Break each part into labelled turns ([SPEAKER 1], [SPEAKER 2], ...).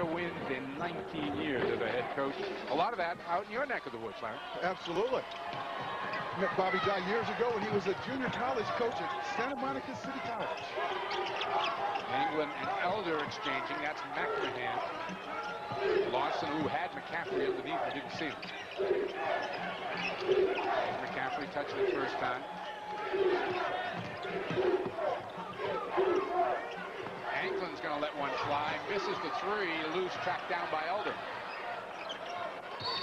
[SPEAKER 1] career wins in 19 years as a head coach. A lot of that out in your neck of the woods, Larry.
[SPEAKER 2] Absolutely. Met Bobby Dye years ago when he was a junior college coach at Santa Monica City College.
[SPEAKER 1] England and Elder exchanging. That's McMahon. Lawson, who had McCaffrey underneath, but didn't see him. McCaffrey touching it first time. England's going to let one fly. Misses the three. Loose, tracked down by Elder.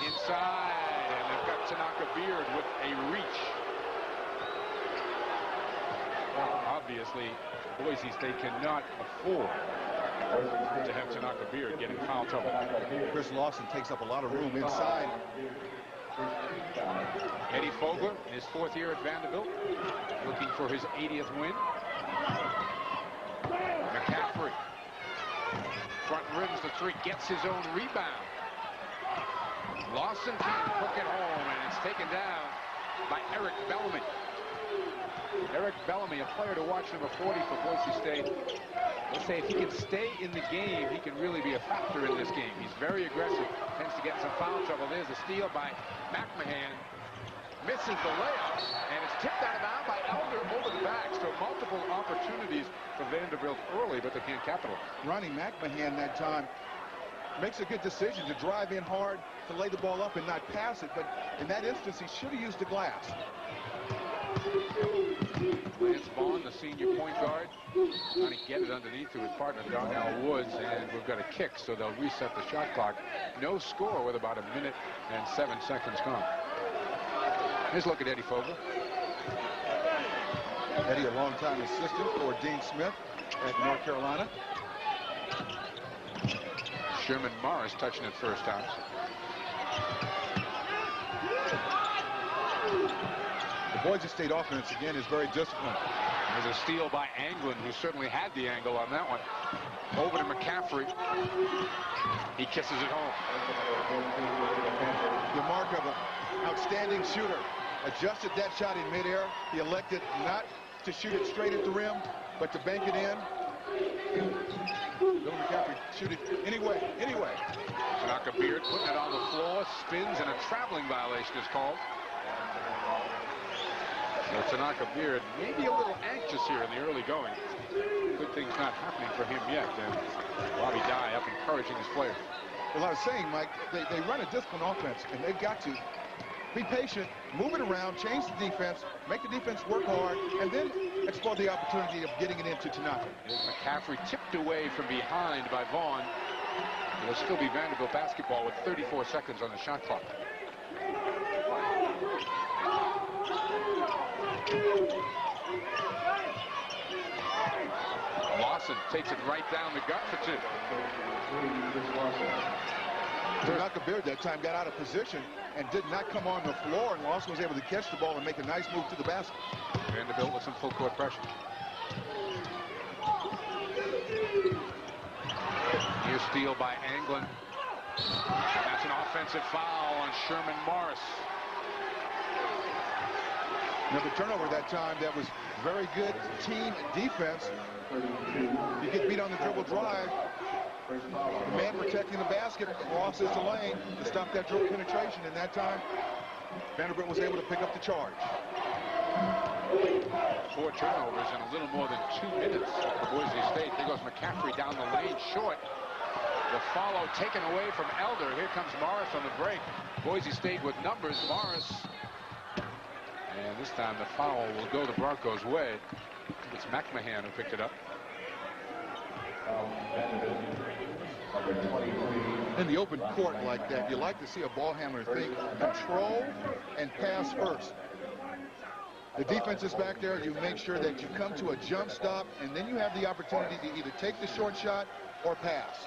[SPEAKER 1] Inside, and they've got Tanaka Beard with a reach. Well, obviously, Boise State cannot afford to have Tanaka Beard get in foul trouble.
[SPEAKER 2] Chris Lawson takes up a lot of room inside.
[SPEAKER 1] Eddie Fogler, in his 4th year at Vanderbilt, looking for his 80th win. McCaffrey, front rims the three, gets his own rebound. Lawson can't hook it home, and it's taken down by Eric Bellamy. Eric Bellamy, a player to watch, number 40 for Boise State. Let's say if he can stay in the game, he can really be a factor in this game. He's very aggressive, tends to get some foul trouble. There's a steal by McMahon. Misses the layup, and it's tipped out of bounds by Elder over the back. So multiple opportunities for Vanderbilt early, but they can't capitalize.
[SPEAKER 2] Ronnie McMahon that time makes a good decision to drive in hard, to lay the ball up and not pass it, but in that instance, he should have used the glass.
[SPEAKER 1] Lance Vaughn, the senior point guard, trying to get it underneath to his partner, Darnell Woods, and we've got a kick, so they'll reset the shot clock. No score with about 1 minute and 7 seconds gone. Here's a look at Eddie Fogler.
[SPEAKER 2] Eddie, a longtime assistant for Dean Smith at North Carolina.
[SPEAKER 1] Sherman Morris touching it first time.
[SPEAKER 2] The Boise State offense, again, is very disciplined.
[SPEAKER 1] There's a steal by Anglin, who certainly had the angle on that one. Over to McCaffrey. He kisses it home.
[SPEAKER 2] Remarkable, outstanding shooter. Adjusted that shot in midair. He elected not to shoot it straight at the rim, but to bank it in. Bill McCaffrey shoot it anyway.
[SPEAKER 1] Tanaka Beard putting it on the floor, spins, and a traveling violation is called. So Tanaka Beard maybe a little anxious here in the early going. Good things not happening for him yet. And Bobby Dye up encouraging his players.
[SPEAKER 2] Well, I was saying, Mike, they run a disciplined offense, and they've got to be patient, move it around, change the defense, make the defense work hard, and then explore the opportunity of getting it into Tanaka.
[SPEAKER 1] There's McCaffrey tipped away from behind by Vaughn. It'll still be Vanderbilt basketball with 34 seconds on the shot clock. Lawson takes it right down the gut for 2.
[SPEAKER 2] Tanaka Beard that time got out of position and did not come on the floor, and Lawson was able to catch the ball and make a nice move to the basket.
[SPEAKER 1] Vanderbilt with some full court pressure. Near steal by Anglin. That's an offensive foul on Sherman Morris.
[SPEAKER 2] Another turnover that time that was very good team defense. You get beat on the dribble drive. The man protecting the basket crosses the lane to stop that dribble penetration, and that time Vanderbilt was able to pick up the charge.
[SPEAKER 1] 4 turnovers in a little more than 2 minutes for Boise State. There goes McCaffrey down the lane short. The follow taken away from Elder. Here comes Morris on the break. Boise State with numbers. Morris. And this time the foul will go the Broncos' way. It's McMahon who picked it up.
[SPEAKER 2] In the open court like that, you like to see a ball handler think control and pass first. The defense is back there. You make sure that you come to a jump stop, and then you have the opportunity to either take the short shot or pass.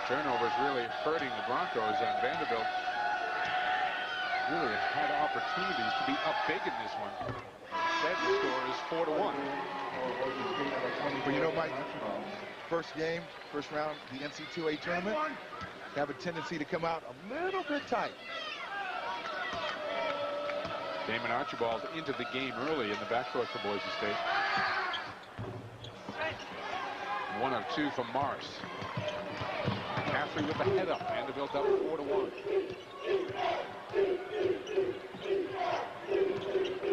[SPEAKER 1] Turnovers really hurting the Broncos, and Vanderbilt really had opportunities to be up big in this one. Instead, the score is 4-1.
[SPEAKER 2] But you know, Mike, first game, first round, the NCAA tournament, have a tendency to come out a little bit tight.
[SPEAKER 1] Damon Archibald into the game early in the backcourt for Boise State. 1 of 2 from Morris. McCaffrey with the head up. Vanderbilt up 4-1.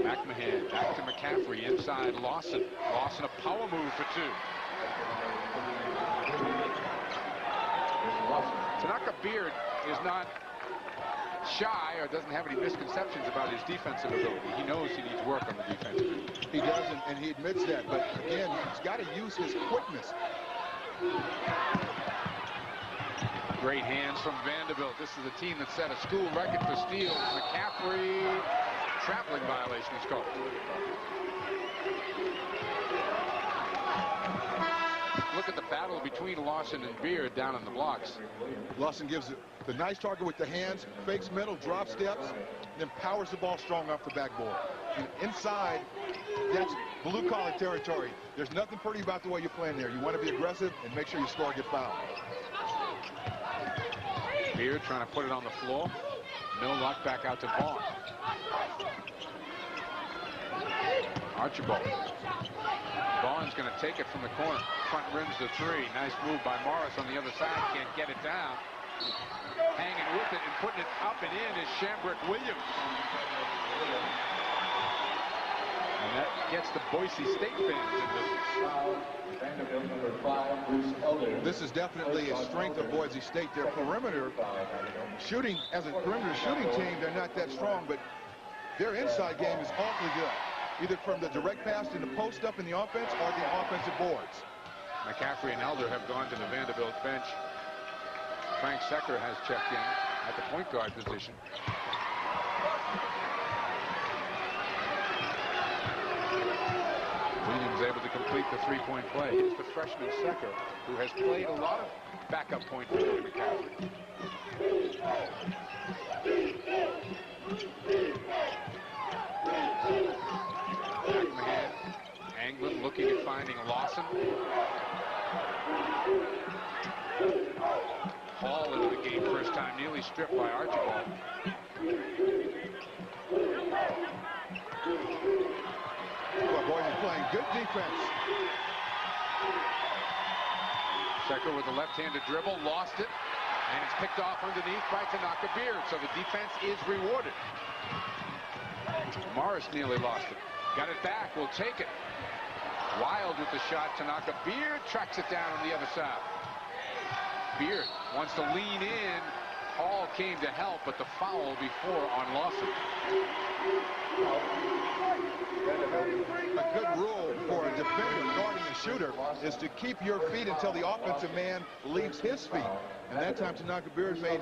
[SPEAKER 1] McMahon back to McCaffrey. Inside Lawson. Lawson a power move for 2. Tanaka Beard is not shy or doesn't have any misconceptions about his defensive ability. He knows he needs work on the defensive end.
[SPEAKER 2] He does, and he admits that. But again, he's got to use his quickness.
[SPEAKER 1] Great hands from Vanderbilt. This is a team that set a school record for steals. McCaffrey, traveling violation is called. Look at the battle between Lawson and Beard down in the blocks.
[SPEAKER 2] Lawson gives the nice target with the hands, fakes middle, drop steps, then powers the ball strong off the backboard. And inside, that's blue-collar territory. There's nothing pretty about the way you're playing there. You want to be aggressive and make sure you score, get fouled.
[SPEAKER 1] Beard trying to put it on the floor. No luck, back out to Vaughn. Archibald. Vaughn's going to take it from the corner. Front rims the 3. Nice move by Morris on the other side. Can't get it down. Hanging with it and putting it up and in is Shambrick Williams. And that gets the Boise State fans in this.
[SPEAKER 2] This is definitely a strength of Boise State. Their perimeter shooting, as a perimeter shooting team, they're not that strong, but their inside game is awfully good. Either from the direct pass to the post up in the offense or the offensive boards.
[SPEAKER 1] McCaffrey and Elder have gone to the Vanderbilt bench. Frank Secker has checked in at the point guard position. Williams able to complete the 3-point play. It's the freshman Secker, who has played a lot of backup point for McCaffrey. McMahon, Anglin looking at finding Lawson. Hall into the game first time, nearly stripped by Archibald.
[SPEAKER 2] Well, boys are playing good defense.
[SPEAKER 1] Secker with the left-handed dribble, lost it, and it's picked off underneath by Tanaka Beard, so the defense is rewarded. Morris nearly lost it. Got it back, will take it. Wild with the shot. Tanaka Beard tracks it down on the other side. Beard wants to lean in. Hall came to help, but the foul before on Lawson.
[SPEAKER 2] A good rule for a defender guarding a shooter is to keep your feet until the offensive man leaves his feet. And that time Tanaka Beard made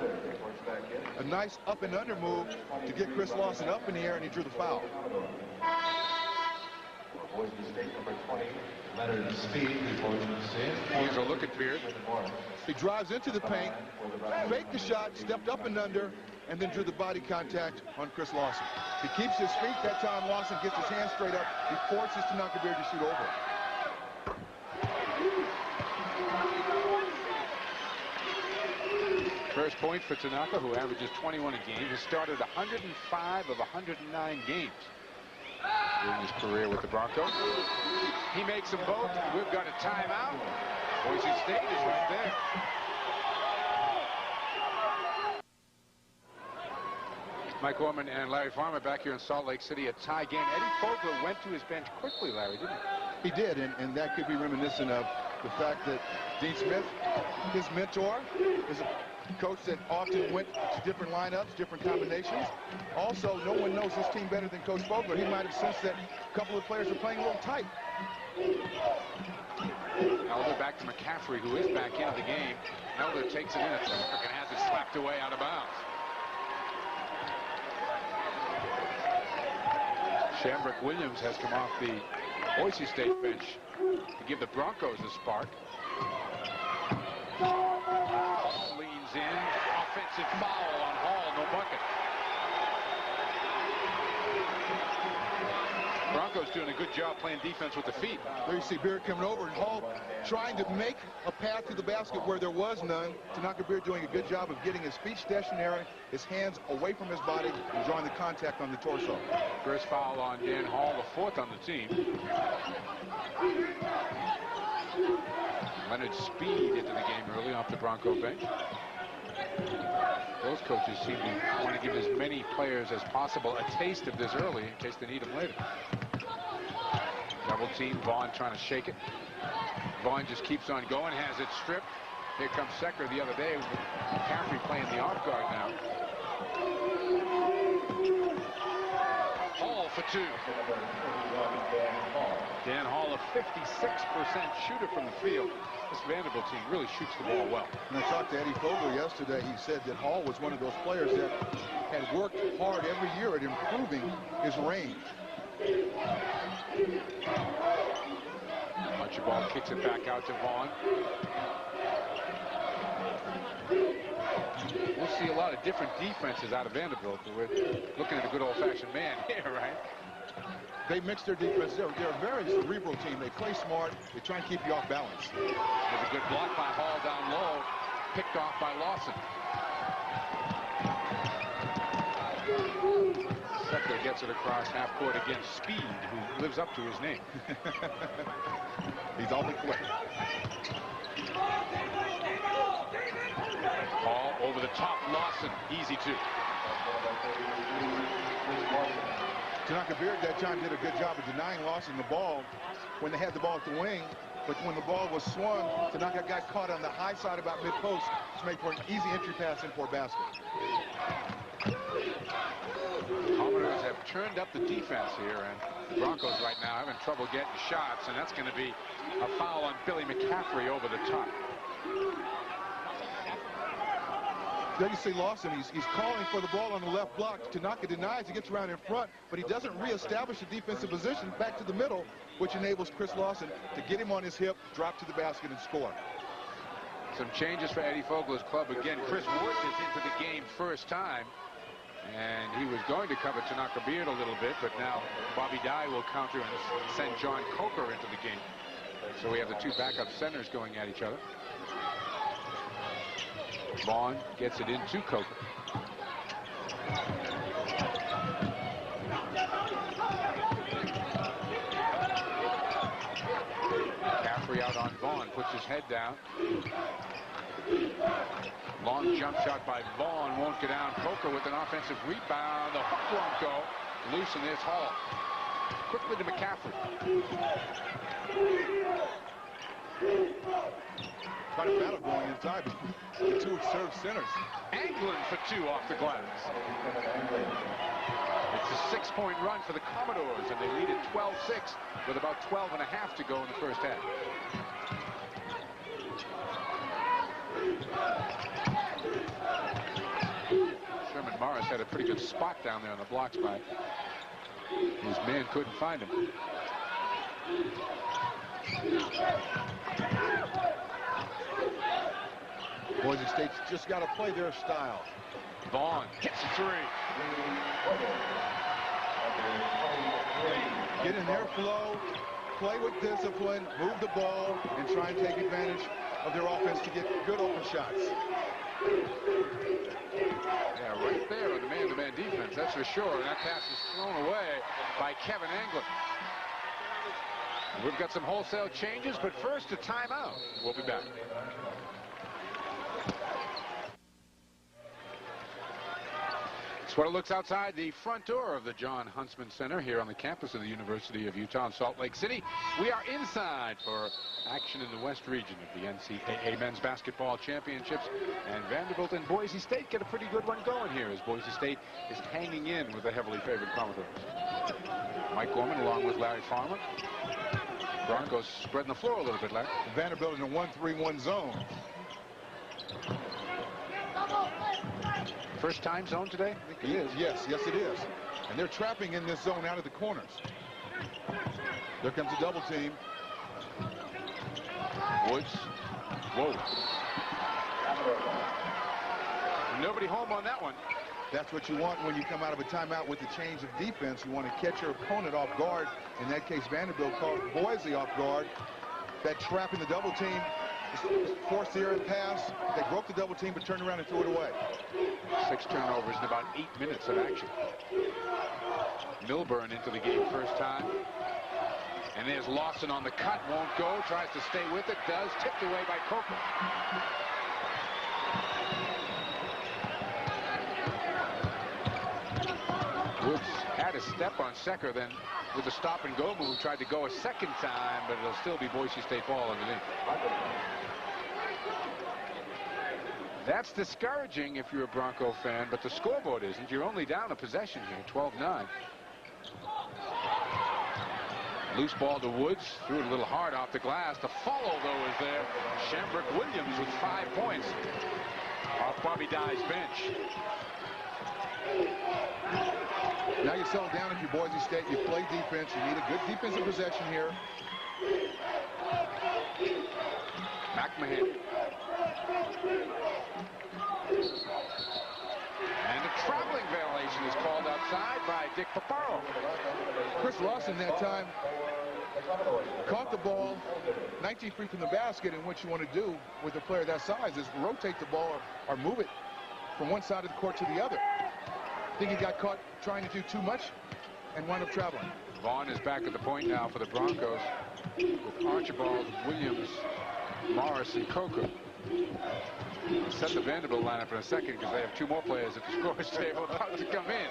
[SPEAKER 2] a nice up and under move to get Chris Lawson up in the air, and he drew the foul.
[SPEAKER 3] Boise State number 20, Leonard Speed,
[SPEAKER 1] Here's a look at Beard.
[SPEAKER 2] He drives into the paint, faked the shot, stepped up and under, and then drew the body contact on Chris Lawson. He keeps his feet. That time Lawson gets his hands straight up. He forces Tanaka Beard to shoot over.
[SPEAKER 1] First point for Tanaka, who averages 21 a game. He started 105 of 109 games during his career with the Broncos. He makes them both. We've got a timeout. Boise State is right there. Mike Orman and Larry Farmer back here in Salt Lake City, a tie game. Eddie Fogler went to his bench quickly, Larry, didn't he?
[SPEAKER 2] He did, and that could be reminiscent of the fact that Dean Smith, his mentor, is a coach that often went to different lineups, different combinations. Also, no one knows his team better than Coach Fogler. He might have sensed that a couple of players were playing a little tight.
[SPEAKER 1] Elder back to McCaffrey, who is back into the game. Elder takes it in. It's and has it slapped away out of bounds. Shambrick Williams has come off the Boise State bench to give the Broncos a spark. Hall leans in. Offensive foul on Hall. No bucket. Broncos doing a good job playing defense with the feet.
[SPEAKER 2] There you see Beard coming over, and Hall trying to make a path to the basket where there was none. Tanaka Beard doing a good job of getting his feet stationary, his hands away from his body, and drawing the contact on the torso.
[SPEAKER 1] First foul on Dan Hall, the fourth on the team. Leonard Speed into the game early off the Bronco bench. Those coaches seem to want to give as many players as possible a taste of this early in case they need them later. Double team, Vaughn trying to shake it. Vaughn just keeps on going, has it stripped. Here comes Secker the other day with McCaffrey playing the off guard now. Hall for two. Dan Hall, a 56% shooter from the field. This Vanderbilt team really shoots the ball well.
[SPEAKER 2] And I talked to Eddie Fogler yesterday. He said that Hall was one of those players that had worked hard every year at improving his range.
[SPEAKER 1] Archibald kicks it back out to Vaughn. We'll see a lot of different defenses out of Vanderbilt, but we're looking at a good old-fashioned man here, right?
[SPEAKER 2] They mix their defense. They're a very cerebral team. They play smart. They try and keep you off balance.
[SPEAKER 1] There's a good block by Hall down low, picked off by Lawson. Secker gets it across half court against Speed, who lives up to his name.
[SPEAKER 2] He's awfully quick.
[SPEAKER 1] Hall over the top, Lawson, easy two.
[SPEAKER 2] Tanaka Beard that time did a good job of denying Lawson the ball when they had the ball at the wing. But when the ball was swung, Tanaka got caught on the high side about mid-post, which made for an easy entry pass in for a basket.
[SPEAKER 1] The Commodores have turned up the defense here, and the Broncos right now having trouble getting shots, and that's going to be a foul on Billy McCaffrey over the top.
[SPEAKER 2] There you see Lawson, he's calling for the ball on the left block. Tanaka denies, he gets around in front, but he doesn't reestablish the defensive position back to the middle, which enables Chris Lawson to get him on his hip, drop to the basket, and score.
[SPEAKER 1] Some changes for Eddie Fogler's club again. Chris Woods is into the game first time, and he was going to cover Tanaka Beard a little bit, but now Bobby Dye will counter and send John Coker into the game. So we have the two backup centers going at each other. Vaughn gets it into Coker. McCaffrey out on Vaughn, puts his head down. Long jump shot by Vaughn, won't get down. Coker with an offensive rebound. The hook won't go. Loose, and there's Hall. Quickly to McCaffrey.
[SPEAKER 2] Quite a battle going inside. The two serve centers.
[SPEAKER 1] Anglin for two off the glass. It's a 6-point run for the Commodores, and they lead at 12-6 with about 12 and a half to go in the first half. Sherman Morris had a pretty good spot down there on the block spot. His man couldn't find him.
[SPEAKER 2] Boise State's just got to play their style.
[SPEAKER 1] Vaughn hits a three.
[SPEAKER 2] Get in their flow, play with discipline, move the ball, and try and take advantage of their offense to get good open shots.
[SPEAKER 1] Yeah, right there on the man-to-man defense, that's for sure. And that pass is thrown away by Kevin Anglin. We've got some wholesale changes, but first a timeout. We'll be back. It's what it looks outside the front door of the Jon Huntsman Center here on the campus of the University of Utah in Salt Lake City. We are inside for action in the West region of the NCAA Men's Basketball Championships. And Vanderbilt and Boise State get a pretty good one going here as Boise State is hanging in with the heavily favored Commodores. Mike Gorman along with Larry Farmer. Broncos spreading the floor a little bit, Larry.
[SPEAKER 2] Vanderbilt in a 1-3-1 zone.
[SPEAKER 1] First time zone today?
[SPEAKER 2] It is, yes, it is. And they're trapping in this zone out of the corners. There comes a double team.
[SPEAKER 1] Woods. Whoa. Nobody home on that one.
[SPEAKER 2] That's what you want when you come out of a timeout with a change of defense. You want to catch your opponent off guard. In that case, Vanderbilt caught Boise off guard. That trap in the double team forced the errant pass. They broke the double team but turned around and threw it away.
[SPEAKER 1] 6 turnovers in about 8 minutes of action. Milburn into the game first time. And there's Lawson on the cut, won't go, tries to stay with it, does, tipped away by Coker. Woods had a step on Secker, then with the stop-and-go move, tried to go a second time, but it'll still be Boise State ball underneath. That's discouraging if you're a Bronco fan, but the scoreboard isn't. You're only down a possession here, 12-9. Loose ball to Woods, threw it a little hard off the glass. The follow, though, is there. Shamrock Williams with 5 points off Bobby Dye's bench.
[SPEAKER 2] Now you settle down if you're Boise State. You play defense. You need a good defensive possession here.
[SPEAKER 1] McMahon. And a traveling violation is called outside by Dick Paparo.
[SPEAKER 2] Chris Lawson that time caught the ball 19 feet from the basket, and what you want to do with a player that size is rotate the ball or move it from one side of the court to the other. I think he got caught trying to do too much and wound up traveling.
[SPEAKER 1] Vaughn is back at the point now for the Broncos with Archibald, Williams, Morris, and Coker. We'll set the Vanderbilt lineup in a second because they have 2 more players at the scorer's table about to come in.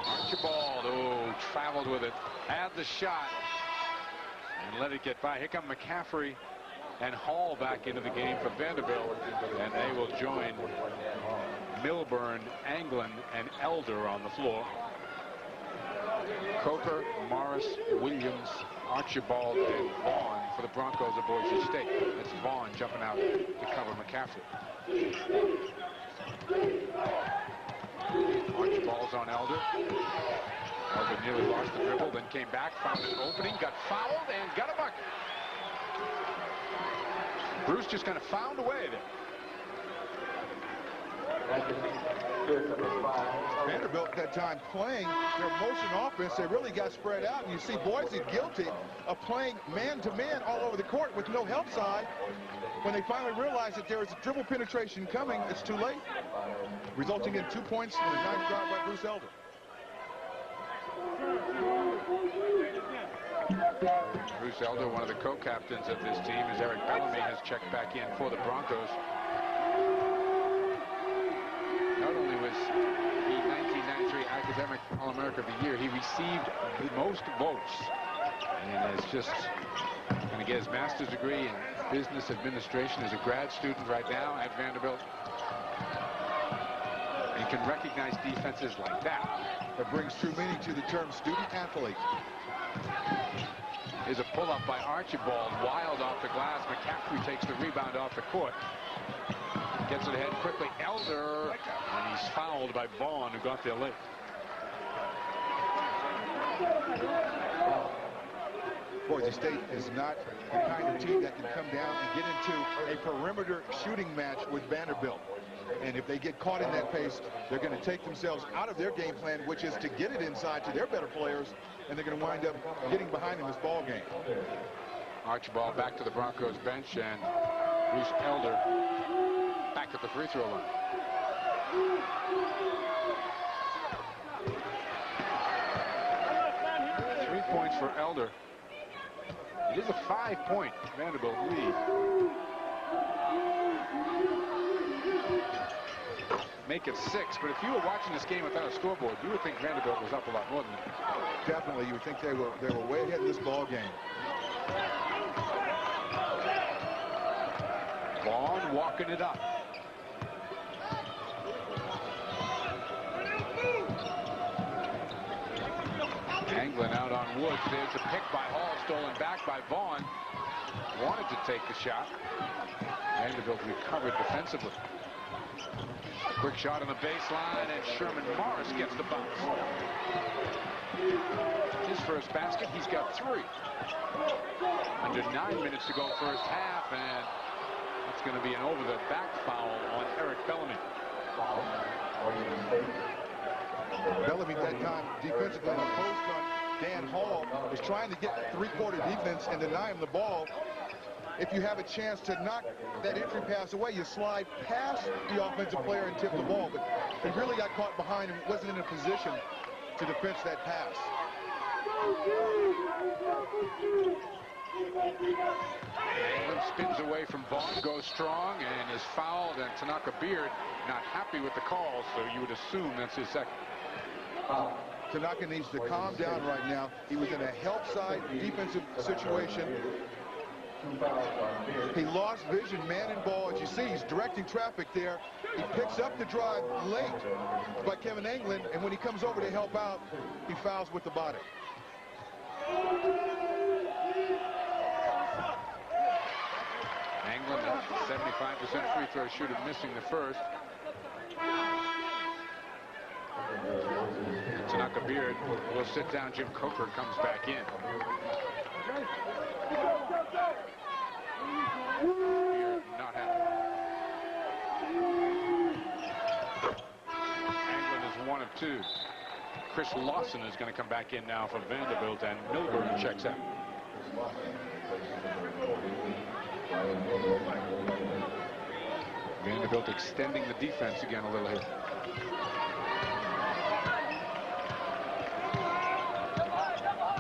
[SPEAKER 1] Archibald, oh, traveled with it, had the shot, and let it get by. Here come McCaffrey and Hall back into the game for Vanderbilt, and they will join Milburn, Anglin, and Elder on the floor. Coker, Morris, Williams, Archibald, and Vaughn for the Broncos of Boise State. That's Vaughn jumping out to cover McCaffrey. Archibald's on Elder. Elder nearly lost the dribble, then came back, found an opening, got fouled, and got a bucket. Bruce just kind of found a way there.
[SPEAKER 2] Vanderbilt at that time playing their motion offense. They really got spread out, and you see Boise guilty of playing man-to-man all over the court with no help side. When they finally realize that there is a dribble penetration coming, it's too late, resulting in 2 points and a nice drive by Bruce Elder.
[SPEAKER 1] Bruce Elder, one of the co-captains of this team, as Eric Bellamy has checked back in for the Broncos. Not only was he 1993 Academic All-America of the Year, he received the most votes and is just going to get his master's degree in business administration as a grad student right now at Vanderbilt. He can recognize defenses like that.
[SPEAKER 2] That brings true meaning to the term student athlete.
[SPEAKER 1] Here's a pull-up by Archibald, wild off the glass. McCaffrey takes the rebound off the court. Gets it ahead quickly. Elder, and he's fouled by Vaughn, who got there late.
[SPEAKER 2] Boise State is not the kind of team that can come down and get into a perimeter shooting match with Vanderbilt. And if they get caught in that pace, they're going to take themselves out of their game plan, which is to get it inside to their better players, and they're going to wind up getting behind in this ball game.
[SPEAKER 1] Archibald back to the Broncos bench, and Bruce Elder back at the free throw line. Three points for Elder. It is a 5-point Vanderbilt lead. Make it 6, but if you were watching this game without a scoreboard, you would think Vanderbilt was up a lot more than that.
[SPEAKER 2] Definitely, you would think they were way ahead in this ball game.
[SPEAKER 1] Vaughn walking it up. Anglin out on Woods. There's a pick by Hall, stolen back by Vaughn. Wanted to take the shot. Vanderbilt recovered defensively. Quick shot on the baseline, and Sherman Morris gets the bounce. His first basket, he's got 3. Under 9 minutes to go first half, and that's going to be an over-the-back foul on Eric Bellamy.
[SPEAKER 2] Bellamy that time defensively on the post on Dan Hall was trying to get three-quarter defense and deny him the ball. If you have a chance to knock that entry pass away, you slide past the offensive player and tip the ball. But he really got caught behind and wasn't in a position to defense that pass.
[SPEAKER 1] Anglin spins away from Vaughn, goes strong, and is fouled, and Tanaka Beard not happy with the call, so you would assume that's his second.
[SPEAKER 2] Tanaka needs to calm down right now. He was in a help side defensive situation. He lost vision, man and ball. As you see, he's directing traffic there. He picks up the drive late by Kevin Anglin, and when he comes over to help out, he fouls with the body.
[SPEAKER 1] Anglin, 75% free throw shooter, missing the first. Tanaka Beard will sit down. Jim Coker comes back in. Beard not happy. Anglin is 1 of 2. Chris Lawson is going to come back in now for Vanderbilt, and Milburn checks out. Vanderbilt extending the defense again a little here.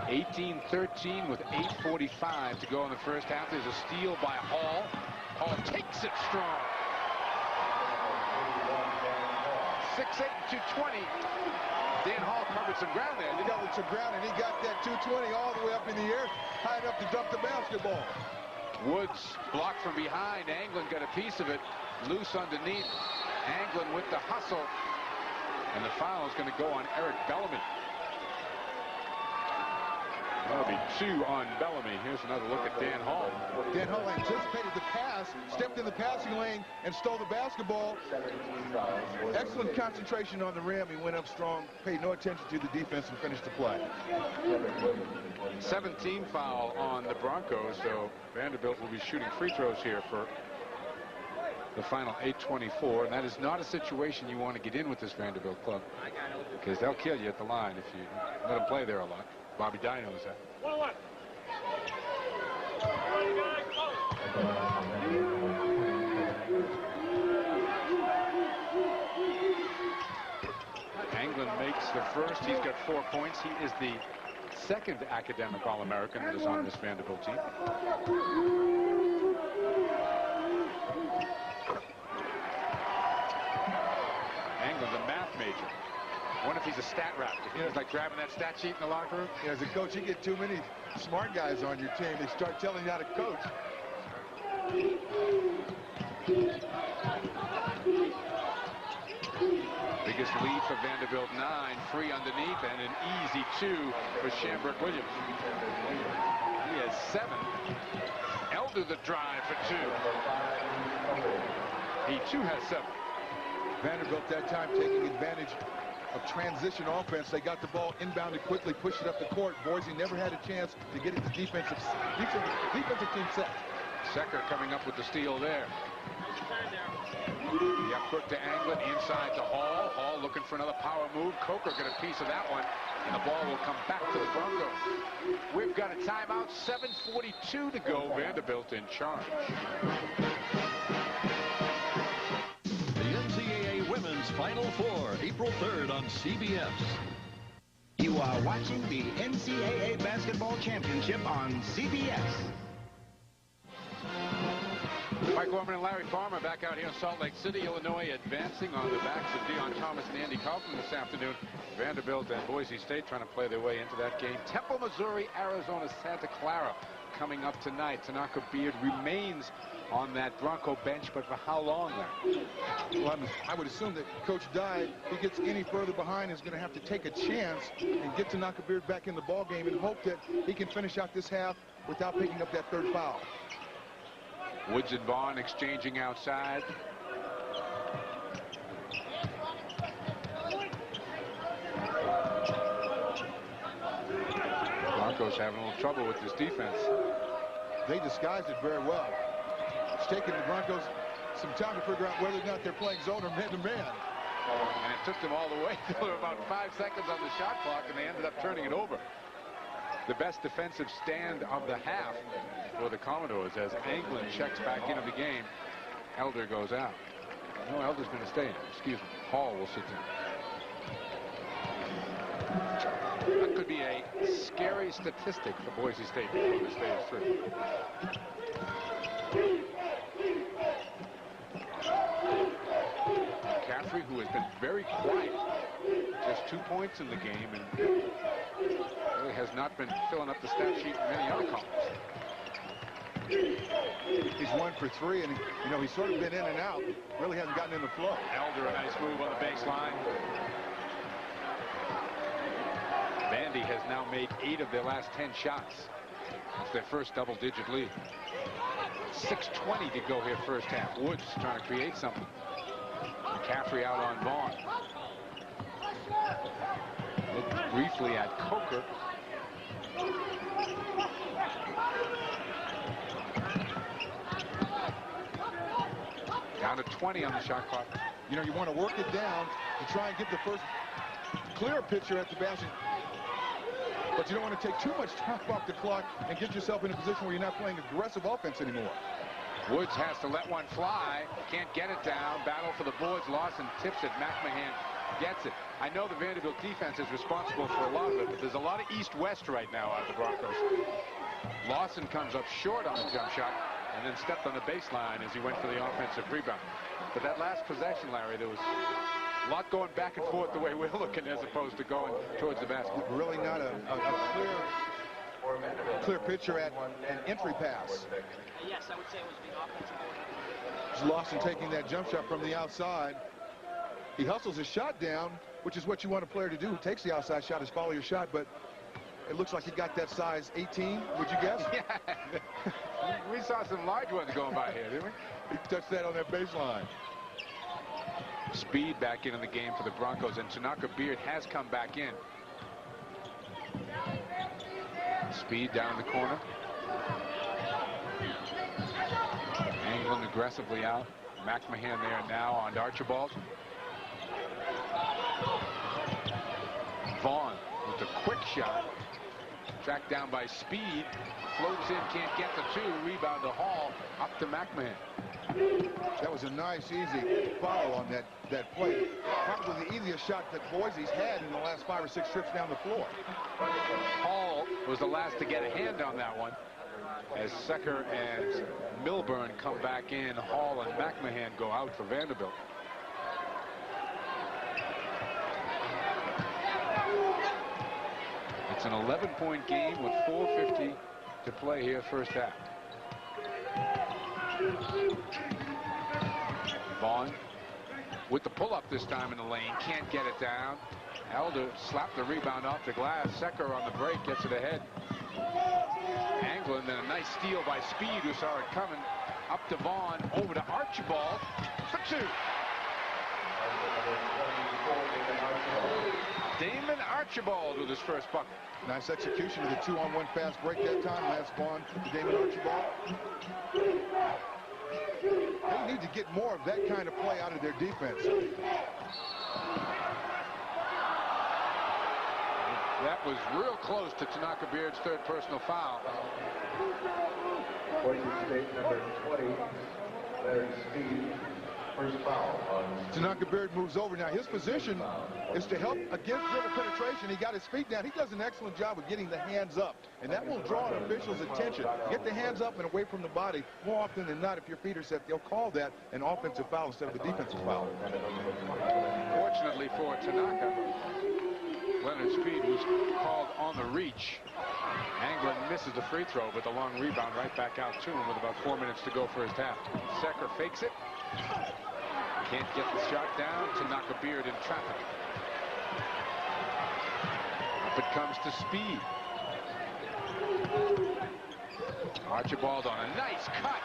[SPEAKER 1] (18-13) with 8:45 to go in the first half. There's a steal by Hall. Hall takes it strong. 6'8", 220. Dan Hall covered some ground there.
[SPEAKER 2] He covered some ground, and he got that 220 all the way up in the air, high enough to dump the basketball.
[SPEAKER 1] Woods blocked from behind. Anglin got a piece of it. Loose underneath. Anglin with the hustle. And the foul is going to go on Eric Bellamy. That'll be 2 on Bellamy. Here's another look at Dan Hall.
[SPEAKER 2] Dan Hall anticipated the pass, stepped in the passing lane, and stole the basketball. Excellent concentration on the rim. He went up strong, paid no attention to the defense, and finished the play.
[SPEAKER 1] 17 foul on the Broncos, so Vanderbilt will be shooting free throws here for the final 8:24, and that is not a situation you want to get in with this Vanderbilt club, because they'll kill you at the line if you let them play there a lot. Bobby Dye knows that. Anglin makes the first. He's got 4 points. He is the second academic All-American that is on this Vanderbilt team. Anglin's a math major. I wonder if he's a stat raptor. He's like grabbing that stat sheet in the locker room.
[SPEAKER 2] Yeah, as a coach, you get too many smart guys on your team. They start telling you how to coach.
[SPEAKER 1] Biggest lead for Vanderbilt, 9. Free underneath, and an easy 2 for Shambrick Williams. He has 7. Elder the drive for 2. He too has 7.
[SPEAKER 2] Vanderbilt that time taking advantage of transition offense. They got the ball inbounded quickly, pushed it up the court. Boise never had a chance to get it to defensive team set.
[SPEAKER 1] Secker coming up with the steal there. The upcourt to Anglin, inside to Hall. Hall looking for another power move. Coker got a piece of that one, and the ball will come back to the Broncos. We've got a timeout, 7:42 to go. Vanderbilt in charge.
[SPEAKER 4] Women's Final Four, April 3rd on CBS.
[SPEAKER 5] You are watching the NCAA Basketball Championship on CBS.
[SPEAKER 1] Mike Gorman and Larry Farmer back out here in Salt Lake City, Illinois, advancing on the backs of Deon Thomas and Andy Kaufman this afternoon. Vanderbilt and Boise State trying to play their way into that game. Temple, Missouri, Arizona, Santa Clara coming up tonight. Tanaka Beard remains on that Bronco bench, but for how long then?
[SPEAKER 2] Well, I would assume that Coach Dye, if he gets any further behind, is going to have to take a chance and get Tanaka Beard back in the ball game and hope that he can finish out this half without picking up that 3rd foul.
[SPEAKER 1] Woods and Vaughn exchanging outside. Broncos having a little trouble with this defense.
[SPEAKER 2] They disguised it very well. It's taken the Broncos some time to figure out whether or not they're playing zone or man-to-man.
[SPEAKER 1] And it took them all the way. There were about 5 seconds on the shot clock, and they ended up turning it over. The best defensive stand of the half for the Commodores as Anglin checks back into the game. Elder goes out. No, Elder's going to stay in. Excuse me. Hall will sit down. A could be a scary statistic for Boise State before this day is through. McCaffrey, who has been very quiet, just 2 points in the game, and really has not been filling up the stat sheet in many other columns.
[SPEAKER 2] He's 1 for 3, and you know he's sort of been in and out. Really hasn't gotten in the flow.
[SPEAKER 1] Elder, a nice move on the baseline. Vandy has now made 8 of their last 10 shots. It's their first double-digit lead. 6:20 to go here first half. Woods trying to create something. McCaffrey out on Vaughn. Looked briefly at Coker. Down to 20 on the shot clock.
[SPEAKER 2] You know, you want to work it down to try and get the first clear picture at the basket. But you don't want to take too much time off the clock and get yourself in a position where you're not playing aggressive offense anymore.
[SPEAKER 1] Woods has to let one fly. Can't get it down. Battle for the boards. Lawson tips it. McMahon gets it. I know the Vanderbilt defense is responsible for a lot of it, but there's a lot of east-west right now out of the Broncos. Lawson comes up short on the jump shot and then stepped on the baseline as he went for the offensive rebound. But that last possession, Larry, there was a lot going back and forth the way we're looking as opposed to going towards the basket.
[SPEAKER 2] Really not a clear picture at an entry pass.
[SPEAKER 6] Yes, I would say it was the offensive.
[SPEAKER 2] Lawson taking that jump shot from the outside. He hustles his shot down, which is what you want a player to do. Who takes the outside shot is follow your shot, but it looks like he got that size 18, would you guess?
[SPEAKER 1] Yeah. We saw some large ones going by here, didn't we?
[SPEAKER 2] He touched that on that baseline.
[SPEAKER 1] Speed back in the game for the Broncos, and Tanaka Beard has come back in. Speed down the corner. Anglin aggressively out. McMahon there now on Archibald. Vaughn with a quick shot. Tracked down by Speed. Floats in, can't get the 2. Rebound to Hall. Up to McMahon.
[SPEAKER 2] That was a nice, easy follow on that play. Probably the easiest shot that Boise's had in the last 5 or 6 trips down the floor.
[SPEAKER 1] Hall was the last to get a hand on that one. As Secker and Milburn come back in, Hall and McMahon go out for Vanderbilt. It's an 11-point game with 4:50 to play here first half. Vaughn with the pull-up this time in the lane. Can't get it down. Elder slapped the rebound off the glass. Secker on the break gets it ahead. Anglin, then a nice steal by Speed, who saw it coming. Up to Vaughn, over to Archibald for 2. Damon Archibald with his first bucket.
[SPEAKER 2] Nice execution of the 2-on-1 fast break that time. Last Vaughn to Damon Archibald. They need to get more of that kind of play out of their defense.
[SPEAKER 1] That was real close to Tanaka Beard's 3rd personal foul.
[SPEAKER 3] Boise State number 20, Larry Speed, first foul on
[SPEAKER 2] Tanaka Beard moves over. Now his position is to help against dribble penetration. He got his feet down. He does an excellent job of getting the hands up, and that will draw an official's attention. Get the hands up and away from the body. More often than not, if your feet are set, they'll call that an offensive foul instead of a defensive foul.
[SPEAKER 1] Fortunately for Tanaka, Leonard Speed was called on the reach. Anglin misses the free throw, but the long rebound right back out to him with about 4 minutes to go first half. Secker fakes it. Can't get the shot down. Tanaka Beard in traffic. Up it comes to Speed. Archibald on a nice cut.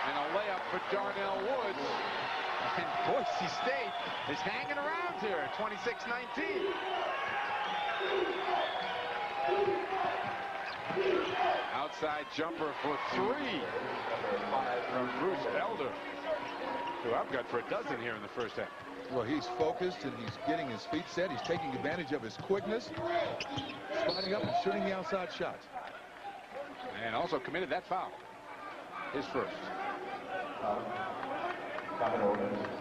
[SPEAKER 1] And a layup for Darnell Woods. And Boise State is hanging around here, 26-19. Outside jumper for 3 from Bruce Elder, who I've got for a dozen here in the first half.
[SPEAKER 2] Well, he's focused and he's getting his feet set. He's taking advantage of his quickness, spotting up and shooting the outside shots.
[SPEAKER 1] And also committed that foul. His first.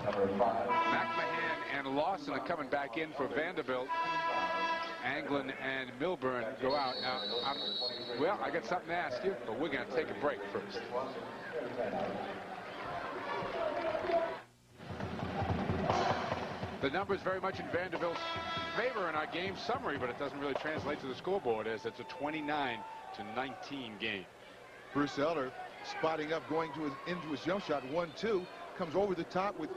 [SPEAKER 3] number 5.
[SPEAKER 1] McMahon and Lawson are coming back in for Vanderbilt. Anglin and Milburn go out. Now, well, I got something to ask you, but we're going to take a break first. The numbers very much in Vanderbilt's favor in our game summary, but it doesn't really translate to the scoreboard as it's a 29-19 game.
[SPEAKER 2] Bruce Eller spotting up, going into his jump shot. 1-2, comes over the top with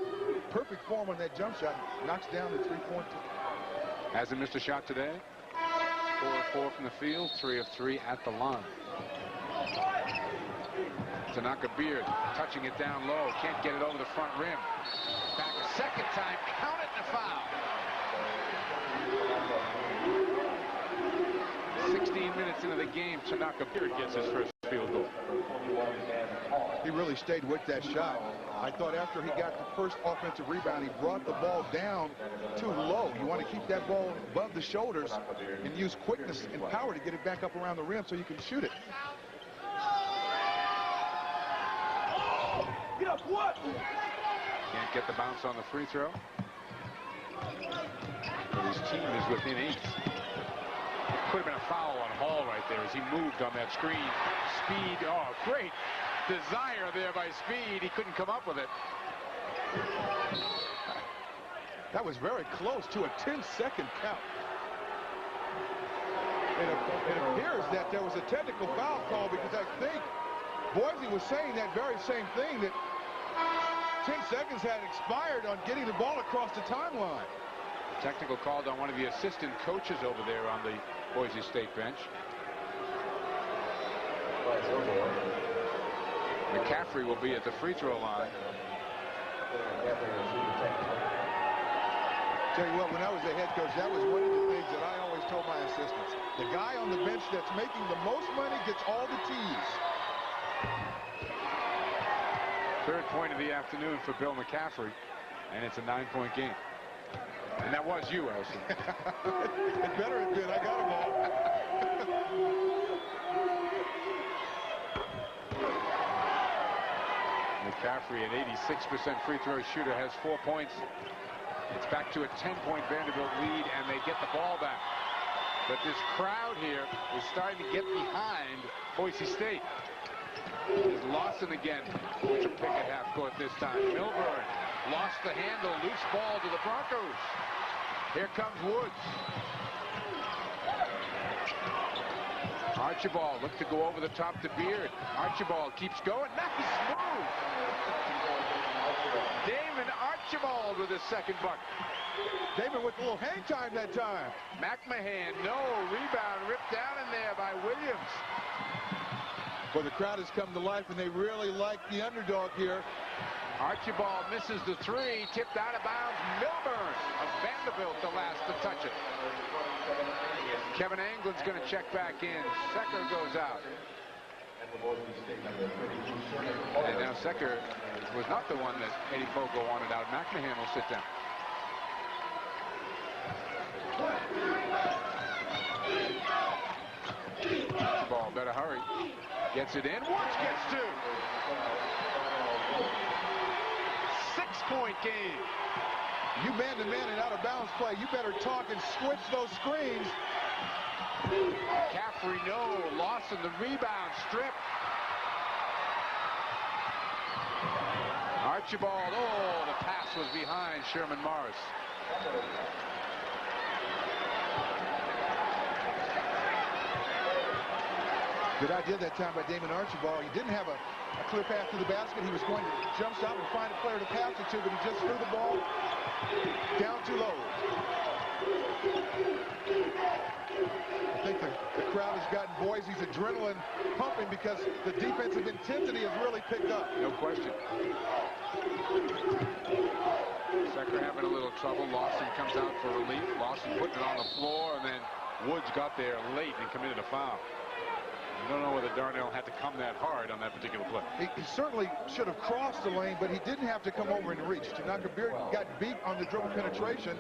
[SPEAKER 2] perfect form on that jump shot, knocks down the three-point.
[SPEAKER 1] Hasn't missed a shot today. 4 of 4 from the field, 3 of 3 at the line. Tanaka Beard touching it down low, can't get it over the front rim. Back a second time, count it and a foul. 16 minutes into the game, Tanaka Beard gets his first field goal.
[SPEAKER 2] He really stayed with that shot. I thought after he got the first offensive rebound, he brought the ball down too low. You want to keep that ball above the shoulders and use quickness and power to get it back up around the rim so you can shoot it.
[SPEAKER 1] Can't get the bounce on the free throw. But his team is within 8. Could have been a foul on Hall right there as he moved on that screen. Speed, oh, great desire there by Speed. He couldn't come up with it.
[SPEAKER 2] That was very close to a 10-second count. It appears that there was a technical foul call because I think Boise was saying that very same thing, that 10 seconds had expired on getting the ball across the timeline.
[SPEAKER 1] Technical called on one of the assistant coaches over there on the Boise State bench. McCaffrey will be at the free throw line.
[SPEAKER 2] Tell you what, when I was the head coach, that was one of the things that I always told my assistants. The guy on the bench that's making the most money gets all the tees.
[SPEAKER 1] Third point of the afternoon for Bill McCaffrey, and it's a 9-point game. And that was you, Elsie.
[SPEAKER 2] It better have been. I got them all.
[SPEAKER 1] McCaffrey, an 86% free throw shooter, has 4 points. It's back to a 10-point Vanderbilt lead, and they get the ball back. But this crowd here is starting to get behind Boise State. Is Lawson again, which a pick at half court this time. Milburn lost the handle, loose ball to the Broncos. Here comes Woods. Archibald looked to go over the top to Beard. Archibald keeps going. Nice move. Damon Archibald with his second bucket.
[SPEAKER 2] Damon with a little hang time that time.
[SPEAKER 1] McMahon, no rebound, ripped down in there by Williams.
[SPEAKER 2] Well, the crowd has come to life, and they really like the underdog here.
[SPEAKER 1] Archibald misses the three, tipped out of bounds. Milburn of Vanderbilt, the last to touch it. Kevin Anglin's going to check back in. Secker goes out. And now Secker was not the one that Eddie Fogo wanted out. McMahon will sit down. Ball, better hurry. Gets it in. Woods gets 2. 6-point game.
[SPEAKER 2] You man-to-man and out-of-bounds play. You better talk and switch those screens.
[SPEAKER 1] McCaffrey, no. Lawson, the rebound, strip. Archibald, oh, the pass was behind Sherman Morris.
[SPEAKER 2] Good idea that time by Damon Archibald. He didn't have a clear path to the basket. He was going to jump stop and find a player to pass it to, but he just threw the ball down too low. I think the crowd has gotten Boise's adrenaline pumping because the defensive intensity has really picked up.
[SPEAKER 1] No question. Secker having a little trouble. Lawson comes out for relief. Lawson putting it on the floor, and then Woods got there late and committed a foul. I don't know whether Darnell had to come that hard on that particular play.
[SPEAKER 2] He certainly should have crossed the lane, but he didn't have to come over and reach. Tanaka Beard got beat on the dribble penetration.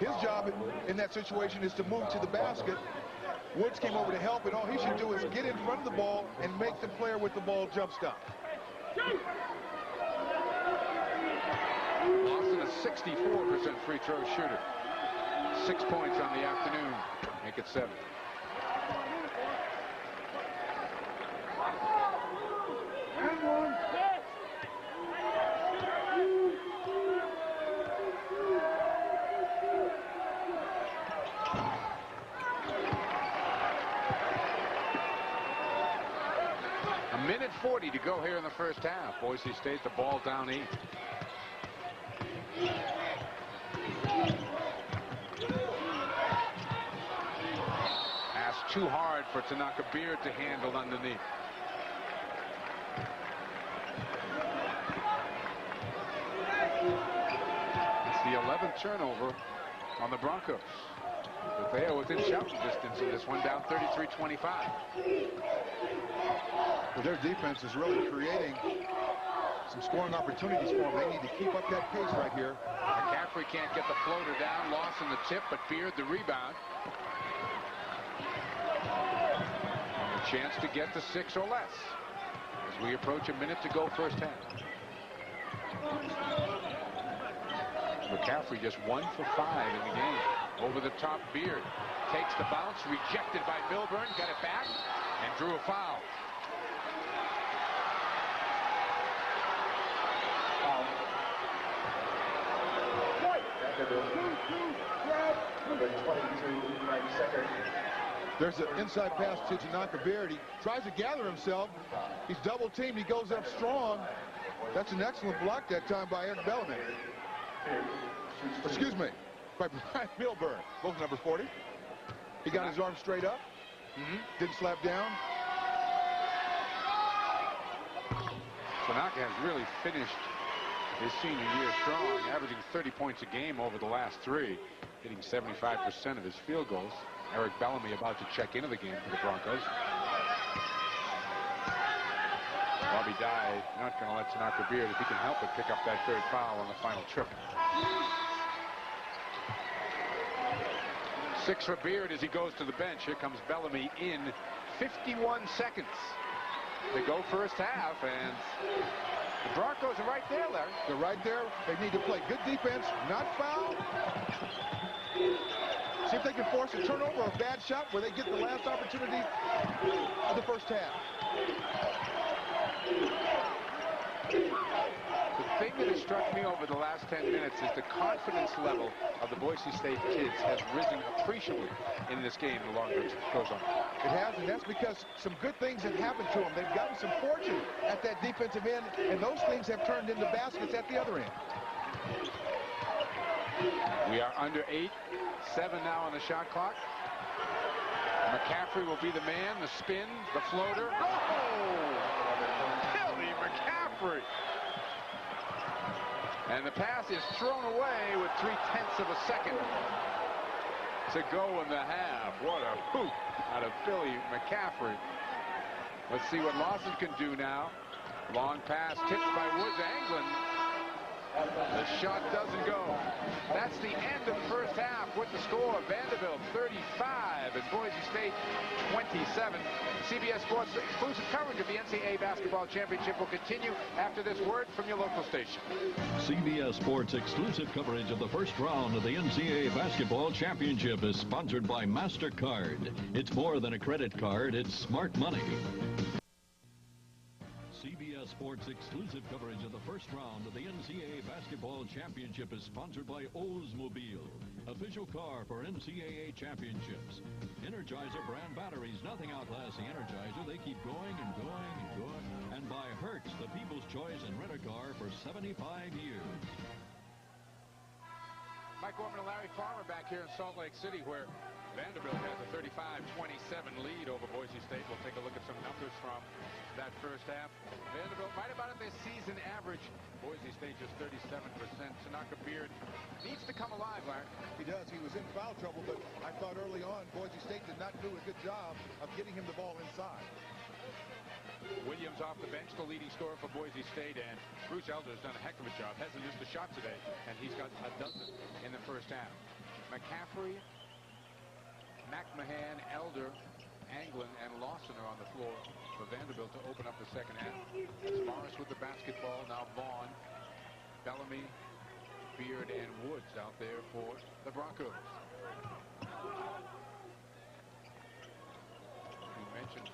[SPEAKER 2] His job in that situation is to move to the basket. Woods came over to help, and all he should do is get in front of the ball and make the player with the ball jump stop.
[SPEAKER 1] Lawson, a 64% free throw shooter. 6 points on the afternoon. Make it 7. A minute 40 to go here in the first half. Boise State, the ball down 8. Pass too hard for Tanaka Beard to handle underneath. It's the 11th turnover on the Broncos. But they are within shouting distance in this one, down 33-25.
[SPEAKER 2] Well, their defense is really creating some scoring opportunities for them. They need to keep up that pace right here.
[SPEAKER 1] McCaffrey can't get the floater down. Loss in the tip, but Beard the rebound. And a chance to get to 6 or less as we approach a minute to go first half. McCaffrey just 1 for 5 in the game. Over the top, Beard takes the bounce, rejected by Milburn, got it back, and drew a foul.
[SPEAKER 3] Number 22, 9 seconds.
[SPEAKER 2] There's an inside pass to Tanaka Beard. He tries to gather himself. He's double teamed. He goes up strong. That's an excellent block that time by Eric Bellamy. Excuse me, by Brian Milburn. Both number 40. He got his arm straight up. Didn't slap down.
[SPEAKER 1] Tanaka has really finished his senior year strong, averaging 30 points a game over the last 3, hitting 75% of his field goals. Eric Bellamy about to check into the game for the Broncos. Bobby Dye not going to let Tanaka Beard, if he can help it, pick up that 3rd foul on the final trip. 6 for Beard as he goes to the bench. Here comes Bellamy in 51 seconds to go first half, and the Broncos are right there, Larry.
[SPEAKER 2] They're right there. They need to play good defense, not foul. See if they can force a turnover or a bad shot where they get the last opportunity of the first half.
[SPEAKER 1] The thing that has struck me over the last 10 minutes is the confidence level of the Boise State kids has risen appreciably in this game the longer it goes on.
[SPEAKER 2] It has, and that's because some good things have happened to them. They've gotten some fortune at that defensive end, and those things have turned into baskets at the other end.
[SPEAKER 1] We are under 8, 7 now on the shot clock. McCaffrey will be the man, the spin, the floater. Oh! Billy McCaffrey! And the pass is thrown away with 0.3 of a second to go in the half. What a hoop out of Billy McCaffrey. Let's see what Lawson can do now. Long pass tipped by Woods. Anglin. The shot doesn't go. That's the end of the first half with the score. Vanderbilt 35 and Boise State 27. CBS Sports exclusive coverage of the NCAA Basketball Championship will continue after this word from your local station.
[SPEAKER 4] CBS Sports exclusive coverage of the first round of the NCAA Basketball Championship is sponsored by MasterCard. It's more than a credit card, it's smart money. CBS Sports exclusive coverage of the first round of the NCAA Basketball Championship is sponsored by Oldsmobile, official car for NCAA championships. Energizer brand batteries, nothing outlasts the Energizer. They keep going and going and going. And by Hertz, the people's choice in rent-a-car for 75 years.
[SPEAKER 1] Mike Gorman and Larry Farmer back here in Salt Lake City, where Vanderbilt has a 35-27 lead over Boise State. We'll take a look at some numbers from that first half. Vanderbilt right about at their season average. Boise State just 37%. Tanaka Beard needs to come alive, Larry.
[SPEAKER 2] He does. He was in foul trouble, but I thought early on Boise State did not do a good job of getting him the ball inside.
[SPEAKER 1] Williams off the bench, the leading scorer for Boise State, and Bruce Elder's done a heck of a job. Hasn't missed a shot today, and he's got a dozen in the first half. McCaffrey, McMahon, Elder, Anglin, and Lawson are on the floor for Vanderbilt to open up the second half. It's Morris with the basketball, now Vaughn, Bellamy, Beard, and Woods out there for the Broncos. You mentioned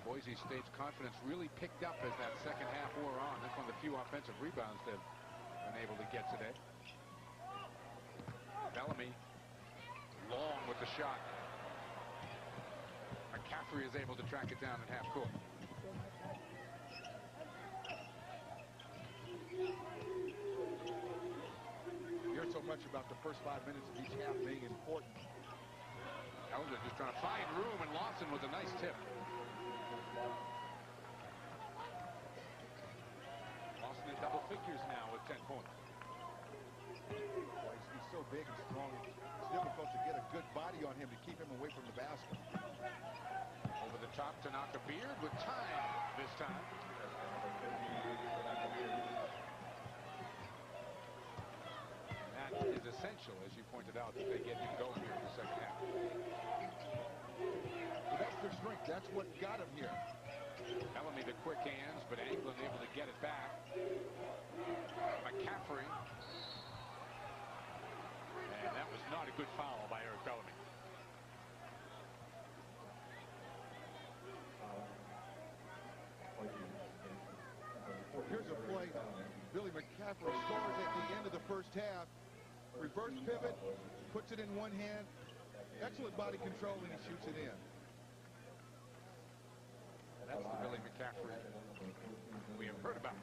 [SPEAKER 1] Boise State's confidence really picked up as that second half wore on. That's one of the few offensive rebounds they've been able to get today. Bellamy long with the shot. McCaffrey is able to track it down at half court.
[SPEAKER 2] You hear so much about the first 5 minutes of each half being important.
[SPEAKER 1] Elder just trying to find room, and Lawson with a nice tip. Lawson in double figures now with 10 points.
[SPEAKER 2] Boy, he's so big and strong. It's difficult to get a good body on him to keep him away from the basket.
[SPEAKER 1] Over the top to knock a beard with time this time. That is essential, as you pointed out, that they get him going here in the second half.
[SPEAKER 2] Well, that's their strength. That's what got him here.
[SPEAKER 1] Bellamy the quick hands, but Anglin able to get it back. McCaffrey. And that was not a good foul by Eric Bellamy.
[SPEAKER 2] Here's a play. Billy McCaffrey scores at the end of the first half. Reverse pivot, puts it in one hand. Excellent body control, and he shoots it in.
[SPEAKER 1] That's the Billy McCaffrey we have heard about.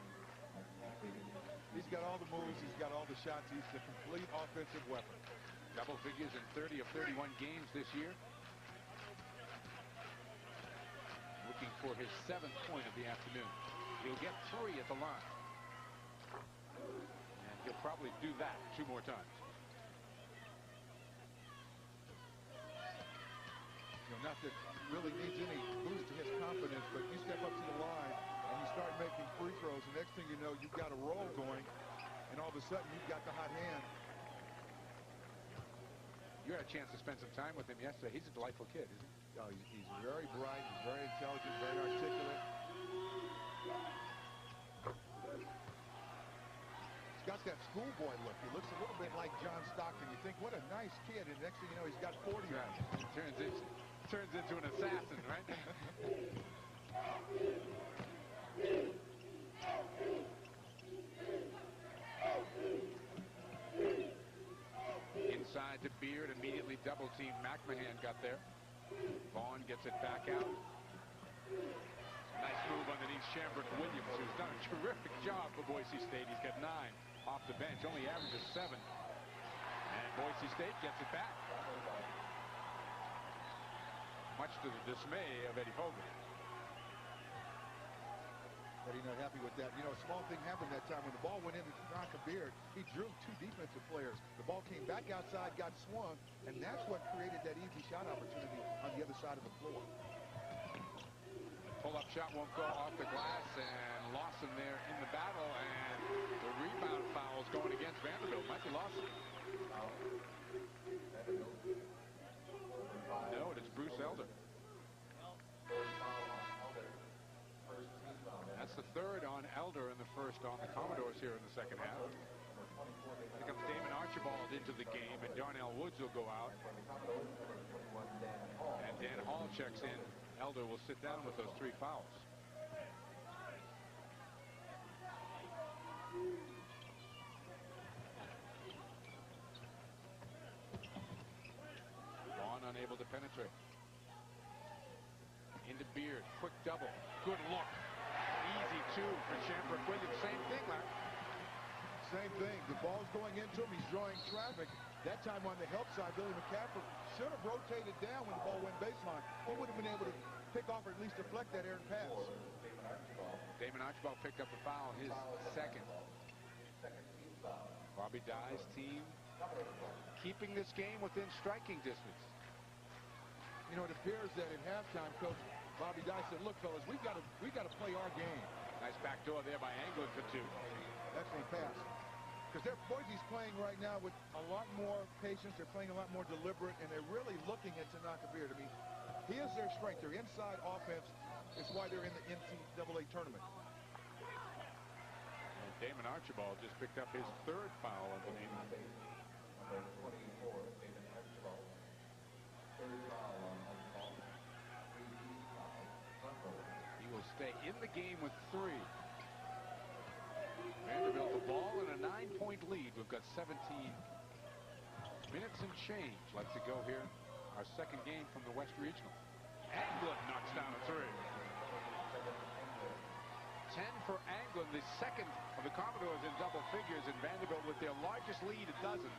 [SPEAKER 2] He's got all the moves. He's got all the shots. He's the complete offensive weapon.
[SPEAKER 1] Double figures in 30 of 31 games this year. Looking for his 7th point of the afternoon. He'll get 3 at the line. And he'll probably do that 2 more times.
[SPEAKER 2] You know, not that really needs any boost to his confidence, but you step up to the line and you start making free throws, and next thing you know, you've got a roll going, and all of a sudden you've got the hot hand.
[SPEAKER 1] You had a chance to spend some time with him yesterday. He's a delightful kid, isn't he?
[SPEAKER 2] Oh, he's very bright, he's very intelligent, very articulate. He's got that schoolboy look. He looks a little bit like John Stockton. You think, what a nice kid, and next thing you know, he's got 40 on him.
[SPEAKER 1] Turns into an assassin, right? Inside to Beard, immediately double team. McMahon got there. Vaughn gets it back out. Nice move underneath Shambrick Williams, who's done a terrific job for Boise State. He's got 9 off the bench, only averages 7. And Boise State gets it back. Much to the dismay of Eddie Fogle.
[SPEAKER 2] Eddie not happy with that. You know, a small thing happened that time when the ball went in to knock a Beard. He drew 2 defensive players. The ball came back outside, got swung, and that's what created that easy shot opportunity on the other side of the floor.
[SPEAKER 1] Pull-up shot won't go off the glass, and Lawson there in the battle, and the rebound foul is going against Vanderbilt. Might be Lawson. No, it's Bruce Elder. That's the 3rd on Elder and the 1st on the Commodores here in the second half. Here comes Damon Archibald into the game, and Darnell Woods will go out. And Dan Hall checks in. Elder will sit down with those 3 fouls. Vaughn unable to penetrate. Into Beard, quick double, good look. Easy 2 for Shambrick Williams. Same thing, Larry.
[SPEAKER 2] Same thing. The ball's going into him. He's drawing traffic. That time on the help side, Billy McCaffrey should have rotated down when the ball went baseline. He would have been able to pick off or at least deflect that errant pass.
[SPEAKER 1] Damon Archibald picked up the foul, his 2nd. Bobby Dye's team keeping this game within striking distance.
[SPEAKER 2] You know, it appears that at halftime, Coach Bobby Dye said, look, fellas, we got to play our game.
[SPEAKER 1] Nice backdoor there by Anglin for 2.
[SPEAKER 2] Excellent pass. Because Boise's playing right now with a lot more patience. They're playing a lot more deliberate, and they're really looking at Tanaka Beard. I mean, he is their strength. Their inside offense is why they're in the NCAA tournament.
[SPEAKER 1] And Damon Archibald just picked up his 3rd foul of the game.
[SPEAKER 3] Third foul on Huntsman. Free foul. Broncos.
[SPEAKER 1] He will stay in the game with 3. Vanderbilt the ball and a 9-point lead. We've got 17 minutes and change left to go here. Our second game from the West Regional. Anglin knocks down a 3. 10 for Anglin, the second of the Commodores in double figures, and Vanderbilt with their largest lead, a dozen.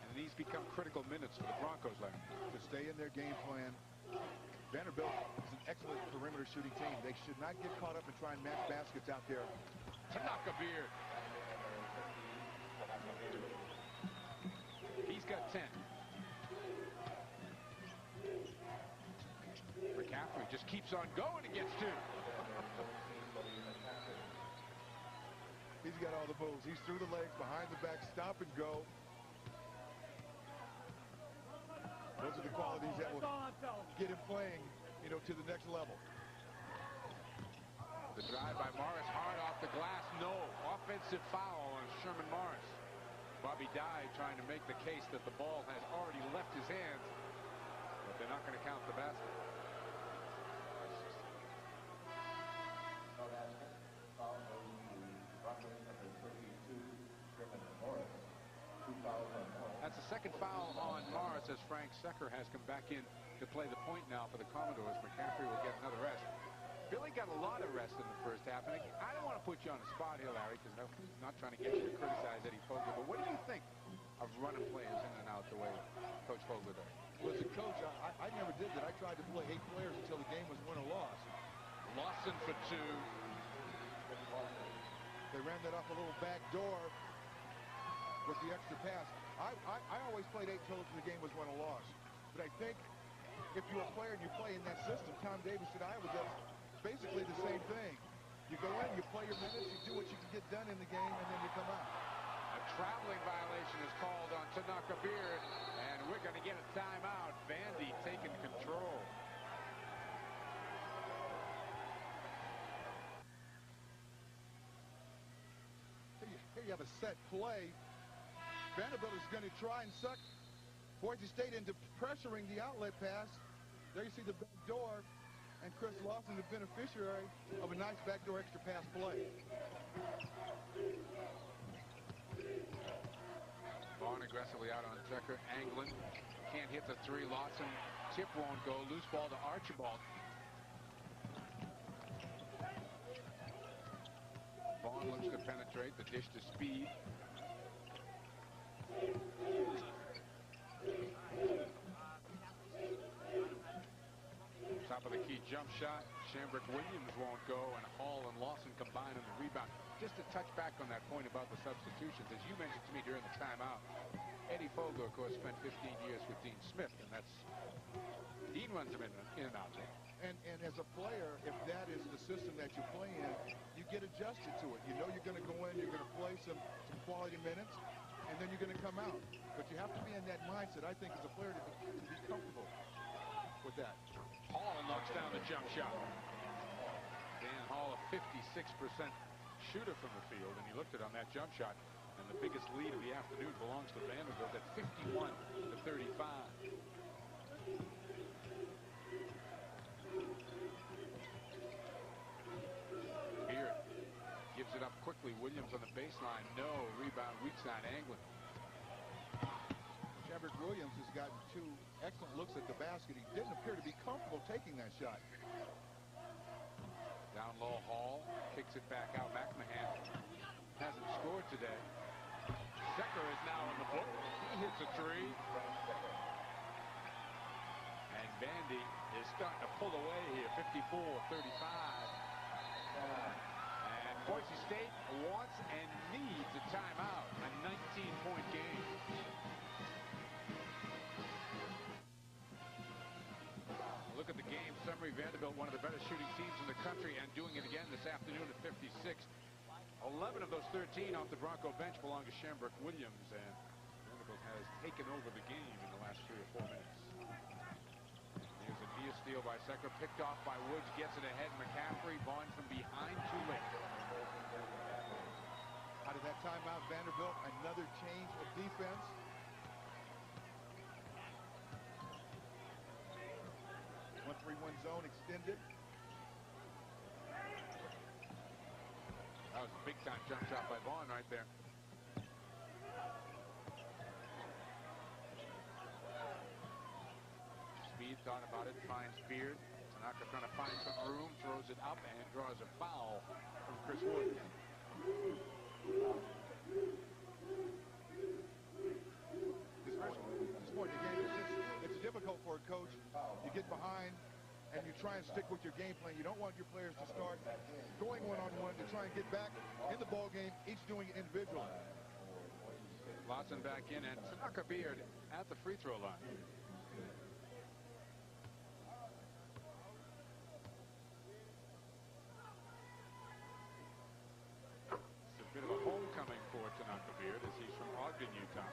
[SPEAKER 1] And these become critical minutes for the Broncos, Larry.
[SPEAKER 2] To stay in their game plan. Vanderbilt is an excellent perimeter shooting team. They should not get caught up and try and match baskets out there.
[SPEAKER 1] Tanaka Beard. He's got 10. McCaffrey just keeps on going and gets 2.
[SPEAKER 2] He's got all the moves. He's through the legs, behind the back, stop and go. Those are the qualities that will get him playing, you know, to the next level.
[SPEAKER 1] The drive by Morris, hard off the glass, no. Offensive foul on Sherman Morris. Bobby Dye trying to make the case that the ball has already left his hands, but they're not going to count the basket. That's the second foul on Morris as Frank Secker has come back in to play the point now for the Commodores. McCaffrey will get another rest. Billy got a lot of rest in the first half, and I don't want to put you on the spot here, Larry, because I'm not trying to get you to criticize Eddie Fogler, but what do you think of running players in and out the way Coach Fogler does?
[SPEAKER 2] Well, as a coach, I never did that. I tried to play 8 players until the game was won or lost.
[SPEAKER 1] Lawson for 2.
[SPEAKER 2] They ran that off a little back door with the extra pass. I always played 8 till the game was won or lost. But I think if you're a player and you play in that system, Tom Davis at Iowa does basically the same thing. You go in, you play your minutes, you do what you can get done in the game, and then you come out.
[SPEAKER 1] A traveling violation is called on Tanaka Beard, and we're going to get a timeout. Vandy taking control.
[SPEAKER 2] Here you have a set play. Vanderbilt is going to try and suck Boise State into pressuring the outlet pass. There you see the back door, and Chris Lawson, the beneficiary of a nice backdoor extra pass play.
[SPEAKER 1] Vaughn aggressively out on Tucker. Anglin can't hit the 3. Lawson tip won't go. Loose ball to Archibald. Vaughn looks to penetrate. The dish to Speed. Top of the key jump shot. Shambrick Williams won't go, and Hall and Lawson combine on the rebound. Just to touch back on that point about the substitutions, as you mentioned to me during the timeout, Eddie Fogler, of course, spent 15 years with Dean Smith, and Dean runs him in and out there.
[SPEAKER 2] And as a player, if that is the system that you play in, you get adjusted to it. You know you're going to go in, you're going to play some quality minutes, and then you're going to come out. But you have to be in that mindset, I think, as a player to be comfortable with that.
[SPEAKER 1] Hall knocks down the jump shot. Dan Hall, a 56% shooter from the field, and he looked at on that jump shot. And the biggest lead of the afternoon belongs to Vanderbilt at 51-35. Beard gives it up quickly. Williams on the baseline. No. Rebound, weak side, Anglin.
[SPEAKER 2] Shambrick Williams has gotten 2 excellent looks at the basket. He didn't appear to be comfortable taking that shot.
[SPEAKER 1] Down low, Hall kicks it back out. McMahon hasn't scored today. Secker is now in the book. He hits a 3. And Vandy is starting to pull away here. 54-35. And Boise State wants and needs a timeout. A 19-point game. Look at the game summary. Vanderbilt, one of the better shooting teams in the country, and doing it again this afternoon at 56. 11 of those 13 off the Bronco bench belong to Shambrick Williams, and Vanderbilt has taken over the game in the last 3 or 4 minutes. Here's a near steal by Secker, picked off by Woods, gets it ahead. McCaffrey, Vaughn from behind, too late.
[SPEAKER 2] Out of that timeout, Vanderbilt, another change of defense. 3-1 zone extended.
[SPEAKER 1] That was a big-time jump shot by Vaughn right there. Speed thought about it, finds Beard. Tanaka trying to find some room, throws it up, and draws a foul from Chris Wood.
[SPEAKER 2] At this point in the game, it's difficult for a coach. You get behind, and you try and stick with your game plan. You don't want your players to start going one-on-one to try and get back in the ball game, each doing it individually.
[SPEAKER 1] Lawson back in, and Tanaka Beard at the free throw line. It's a bit of a homecoming for Tanaka Beard as he's from Ogden, Utah.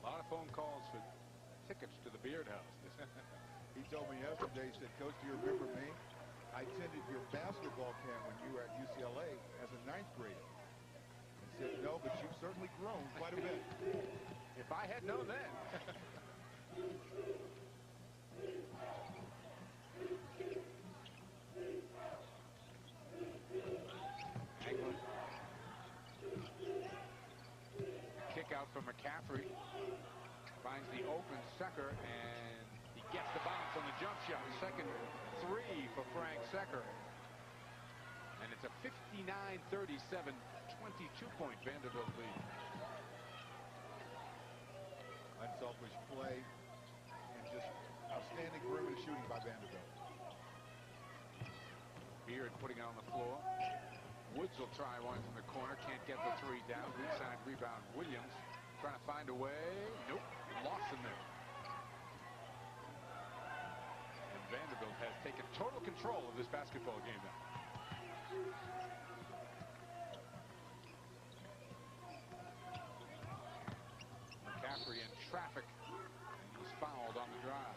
[SPEAKER 1] A lot of phone calls for tickets to the Beard House.
[SPEAKER 2] He told me yesterday, he said, Coach, do you remember me? I attended your basketball camp when you were at UCLA as a 9th grader. He said, no, but you've certainly grown quite a bit.
[SPEAKER 1] If I had known then. Anglin. Kick out from McCaffrey. Finds the open Secker, and he gets the bounce on the jump shot. Second three for Frank Secker. And it's a 59-37, 22-point Vanderbilt lead.
[SPEAKER 2] Unselfish play and just outstanding perimeter shooting by Vanderbilt.
[SPEAKER 1] Beard putting it on the floor. Woods will try one from the corner. Can't get the three down. Inside rebound. Williams trying to find a way. Nope. Lost in there. And Vanderbilt has taken total control of this basketball game now. McCaffrey in traffic, and he's fouled on the drive.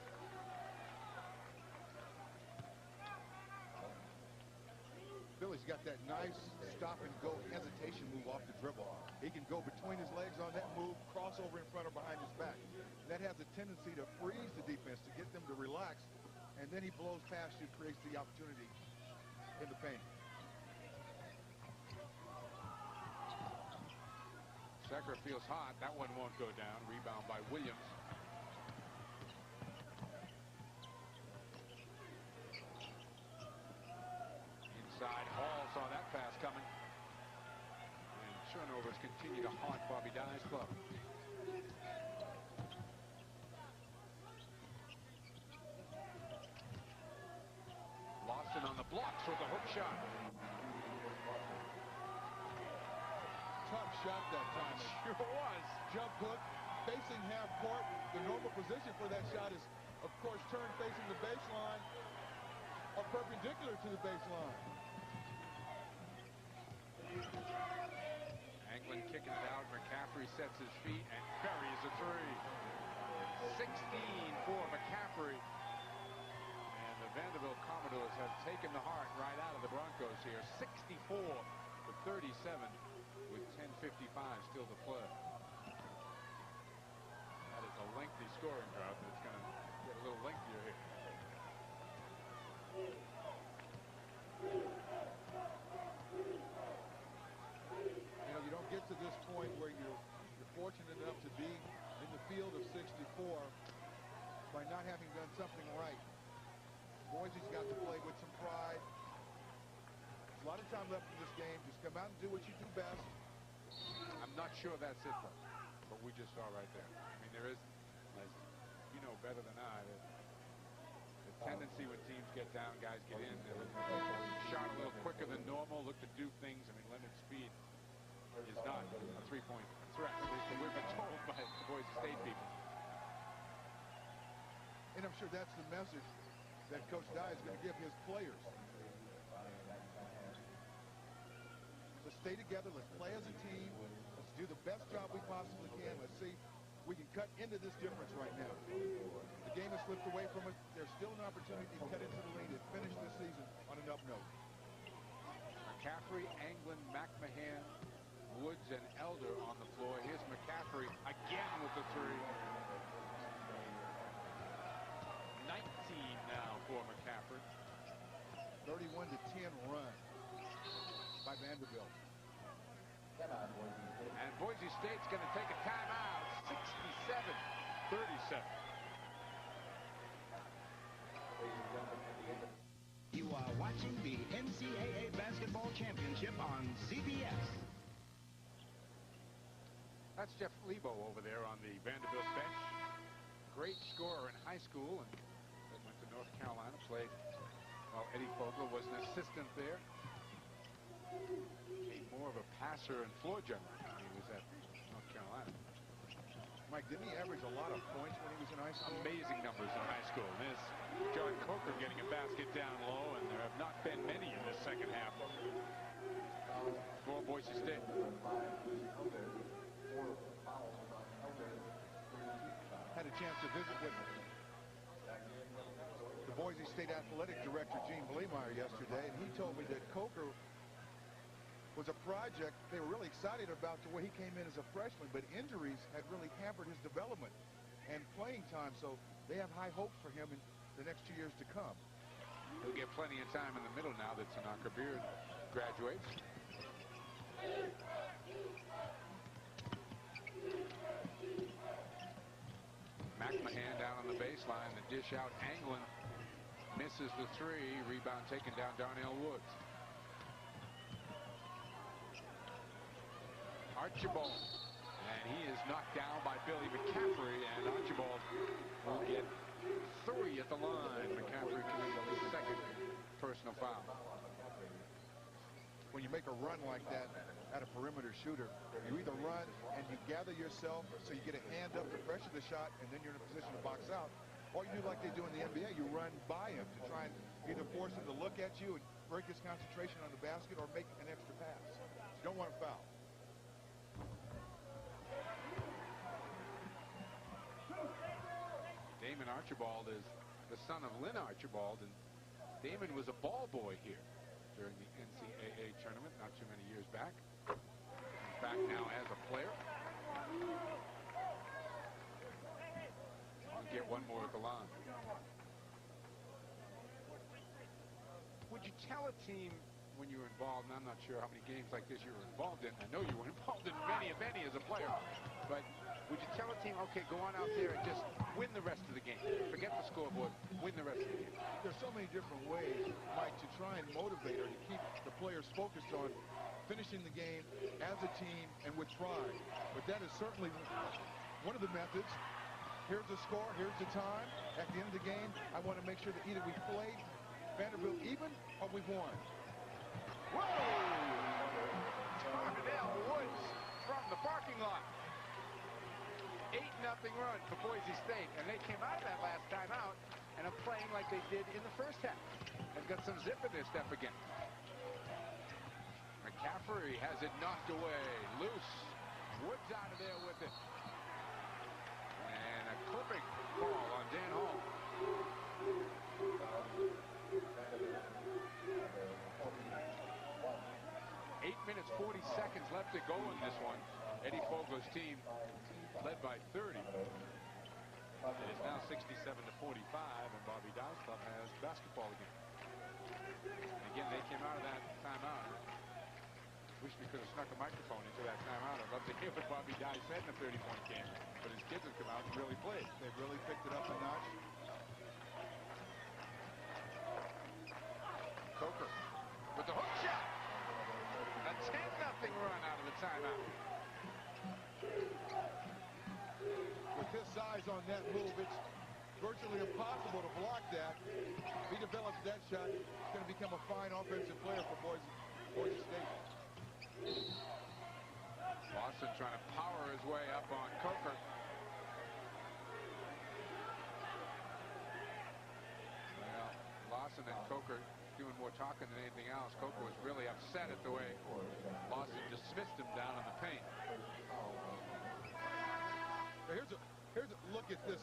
[SPEAKER 2] Billy's got that nice stop-and-go hesitation move off the dribble. He can go between his legs on that move, cross over in front or behind his back. That has a tendency to freeze the defense, to get them to relax, and then he blows past you, creates the opportunity in the paint.
[SPEAKER 1] Secker feels hot. That one won't go down. Rebound by Williams. Inside, Hall saw that pass coming. And turnovers continue to haunt Bobby Dye's club. Lawson on the blocks with a hook shot.
[SPEAKER 2] Tough shot that time.
[SPEAKER 1] Sure was.
[SPEAKER 2] Jump hook, facing half court. The normal position for that shot is, of course, turned facing the baseline or perpendicular to the baseline.
[SPEAKER 1] Anglin kicking it out. McCaffrey sets his feet and buries a three. 16 for McCaffrey. And the Vanderbilt Commodores have taken the heart right out of the Broncos here. 64-37 with 10:55 still to play. That is a lengthy scoring drought, but it's going to get a little lengthier here.
[SPEAKER 2] You know, you don't get to this point where you're fortunate enough to be in the field of 64 by not having done something right. Boise's got to play with some pride. There's a lot of time left in this game. Just come out and do what you do best.
[SPEAKER 1] I'm not sure that's it, though, but we just saw right there. I mean, there is, as you know better than I, the tendency when teams get down, guys get in, they shot a little quicker than normal, look to do things. I mean, Leonard's speed is not a three-point threat, at least we've been told by the Boise State people.
[SPEAKER 2] And I'm sure that's the message that Coach Dye is going to give his players. Let's stay together. Let's play as a team. Let's do the best job we possibly can. Let's see if we can cut into this difference right now. The game has slipped away from us. There's still an opportunity to cut into the lead and finish this season on an up note.
[SPEAKER 1] McCaffrey, Anglin, McMahon, Woods, and Elder on the floor. Here's McCaffrey again with the three. for McCaffrey.
[SPEAKER 2] 31-10 run by Vanderbilt.
[SPEAKER 1] And Boise State's going to take a timeout. 67-37.
[SPEAKER 5] You are watching the NCAA Basketball Championship on CBS.
[SPEAKER 1] That's Jeff Lebo over there on the Vanderbilt bench. Great scorer in high school and then went to North Carolina, played while Eddie Fogler was an assistant there. Became more of a passer and floor general when he was at North Carolina.
[SPEAKER 2] Mike, didn't he average a lot of points when he was in high school?
[SPEAKER 1] Amazing numbers in high school. There's John Coker getting a basket down low, and there have not been many in the second half for Boise State.
[SPEAKER 2] Had a chance to visit with the Boise State Athletic Director, Gene Bleemeyer, yesterday, and he told me that Coker was a project they were really excited about the way he came in as a freshman, but injuries had really hampered his development and playing time, so they have high hopes for him in the next 2 years to come.
[SPEAKER 1] He'll get plenty of time in the middle now that Tanaka Beard graduates. McMahon down on the baseline, the dish out, Anglin misses the three, rebound taken down Darnell Woods. Archibald, and he is knocked down by Billy McCaffrey, and Archibald will get 3 at the line. McCaffrey committed his second personal foul.
[SPEAKER 2] When you make a run like that at a perimeter shooter, you either run and you gather yourself so you get a hand up to pressure the shot, and then you're in a position to box out, or you do like they do in the NBA, you run by him to try and either force him to look at you and break his concentration on the basket or make an extra pass. You don't want to foul.
[SPEAKER 1] Damon Archibald is the son of Lynn Archibald, and Damon was a ball boy here during the NCAA tournament not too many years back. He's back now as a player. I'll get one more at the line. Would you tell a team when you were involved, and I'm not sure how many games like this you were involved in. I know you were involved in many, if any, as a player. But would you tell a team, okay, go on out there and just win the rest of the game? Forget the scoreboard, win the rest of the game.
[SPEAKER 2] There's so many different ways, Mike, to try and motivate or to keep the players focused on finishing the game as a team and with pride. But that is certainly one of the methods. Here's the score, here's the time. At the end of the game, I want to make sure that either we played Vanderbilt even or we've won.
[SPEAKER 1] Whoa! Darnell Woods from the parking lot. 8-0 run for Boise State, and they came out of that last time out and are playing like they did in the first half. They've got some zip in their step again. McCaffrey has it knocked away. Loose. Woods out of there with it. And a clipping call on Dan Hall. 8 minutes, 40 seconds left to go in this one. Eddie Fogler's team led by 30. It is now 67-45, and Bobby Dye's club has basketball again. And again, they came out of that timeout. Wish we could have snuck a microphone into that timeout. I'd love to hear what Bobby Dye said in the 30-point game. But his kids have come out and really played.
[SPEAKER 2] They've really picked it up a notch.
[SPEAKER 1] Coker with the hook shot. A 10-0 run out of the timeout.
[SPEAKER 2] With his size on that move, it's virtually impossible to block that. If he develops that shot, he's going to become a fine offensive player for Boise State.
[SPEAKER 1] Lawson trying to power his way up on Coker. Well, Lawson and Coker doing more talking than anything else. Coker was really upset at the way Lawson dismissed him down in the paint.
[SPEAKER 2] Now here's a look at this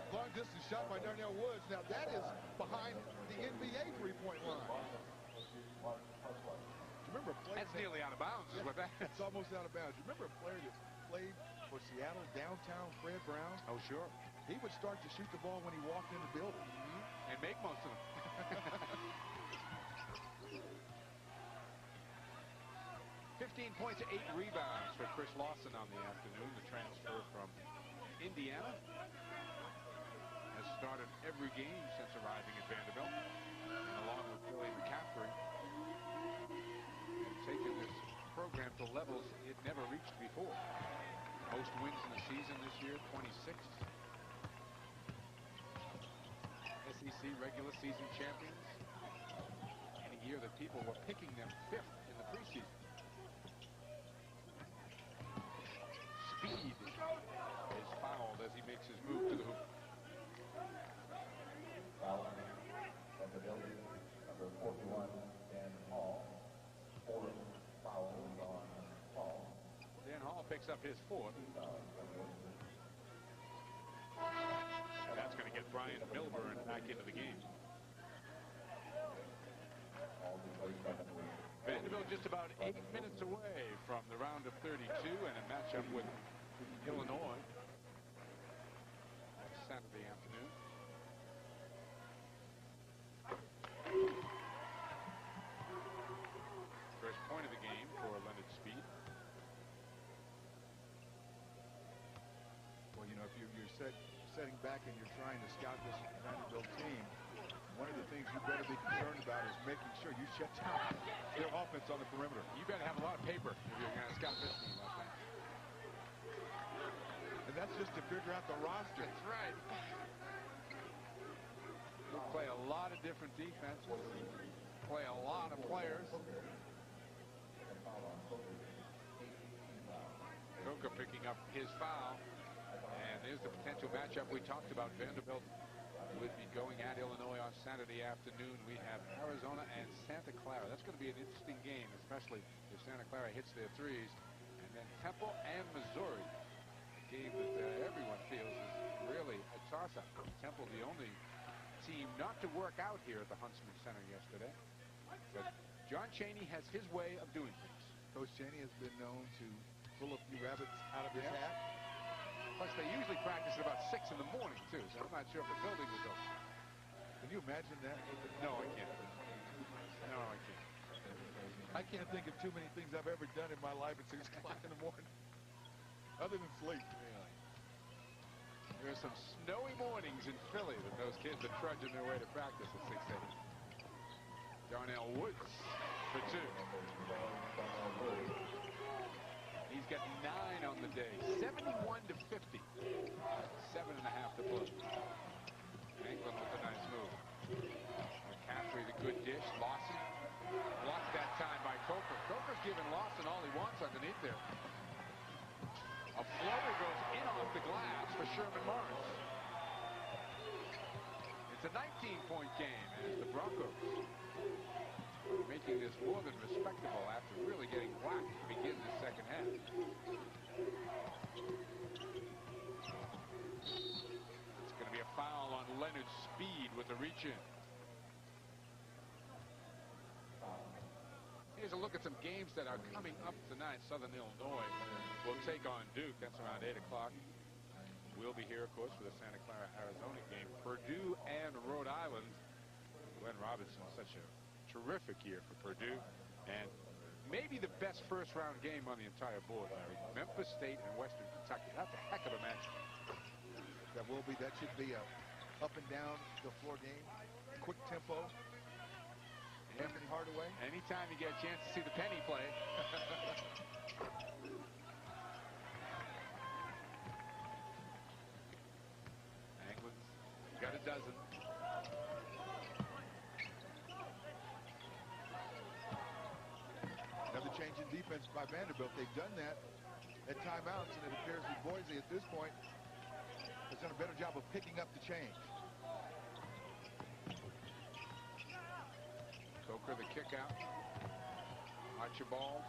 [SPEAKER 2] long distance shot by Darnell Woods. Now that is behind the NBA three-point line. Remember a player
[SPEAKER 1] that's nearly out of bounds is what that is.
[SPEAKER 2] It's almost out of bounds. You remember a player that played for Seattle downtown, Fred Brown?
[SPEAKER 1] Oh, sure.
[SPEAKER 2] He would start to shoot the ball when he walked in the building.
[SPEAKER 1] And make most of them. 15 points, 8 rebounds for Chris Lawson on the afternoon. The transfer from Indiana has started every game since arriving at Vanderbilt, and along with Billy McCaffrey, have taken this program to levels it never reached before. Most wins in the season this year, 26th. SEC regular season champions. In a year that people were picking them 5th in the preseason. Speed is fouled as he makes his move to the hoop.
[SPEAKER 3] Foul. Vanderbilt, number 41, Dan Hall. 4 fouls on Hall.
[SPEAKER 1] Dan Hall picks up his 4th. That's going to get Brian Milburn back into the game. Vanderbilt just about 8 minutes away from the round of 32 and a matchup with Illinois next Saturday afternoon. First point of the game for Leonard Speed.
[SPEAKER 2] Well, you know, if you're setting back and you're trying to scout this Vanderbilt team, one of the things you better be concerned about is making sure you shut down their offense on the perimeter.
[SPEAKER 1] You better have a lot of paper if you're going to scout this team like that.
[SPEAKER 2] And that's just to figure out the roster.
[SPEAKER 1] That's right. We'll play a lot of different defenses, play a lot of players. Coker picking up his foul. And there's the potential matchup we talked about. Vanderbilt would be going at Illinois on Saturday afternoon. We have Arizona and Santa Clara. That's going to be an interesting game, especially if Santa Clara hits their threes. And then Temple and Missouri, a game that everyone feels is really a toss-up. Temple, the only team not to work out here at the Huntsman Center yesterday. But John Chaney has his way of doing things.
[SPEAKER 2] Coach Chaney has been known to pull a few rabbits out of his hat.
[SPEAKER 1] Plus, they usually practice at about 6 in the morning, too, so I'm not sure if the building was open.
[SPEAKER 2] Can you imagine that?
[SPEAKER 1] No, I can't. No, I can't.
[SPEAKER 2] I can't think of too many things I've ever done in my life at 6 o'clock in the morning, other than sleep.
[SPEAKER 1] Really? There are some snowy mornings in Philly that those kids are trudging their way to practice at 6 a.m. Darnell Woods for 2. He's got 9 on the day. 71 to 50. 7.5 to play. England with a nice move. McCaffrey, the good dish. Lawson blocked that time by Coker. Coker's giving Lawson all he wants underneath there. A floater goes in off the glass for Sherman Morris. It's a 19-point game as the Broncos making this more than respectable after really getting whacked to begin the second half. It's going to be a foul on Leonard Speed with the reach-in. Here's a look at some games that are coming up tonight. Southern Illinois will take on Duke. That's around 8 o'clock. We'll be here, of course, for the Santa Clara, Arizona game. Purdue and Rhode Island. Glenn Robinson, such a terrific year for Purdue, and maybe the best first-round game on the entire board, Larry. Memphis State and Western Kentucky. That's a heck of a match.
[SPEAKER 2] That should be a up and down the floor game, quick tempo. Hampton Hardaway.
[SPEAKER 1] Anytime you get a chance to see the Penny play. England's got a dozen.
[SPEAKER 2] Another change in defense by Vanderbilt. They've done that at timeouts, and it appears that Boise at this point has done a better job of picking up the change.
[SPEAKER 1] Coker, the kick out. Archibald.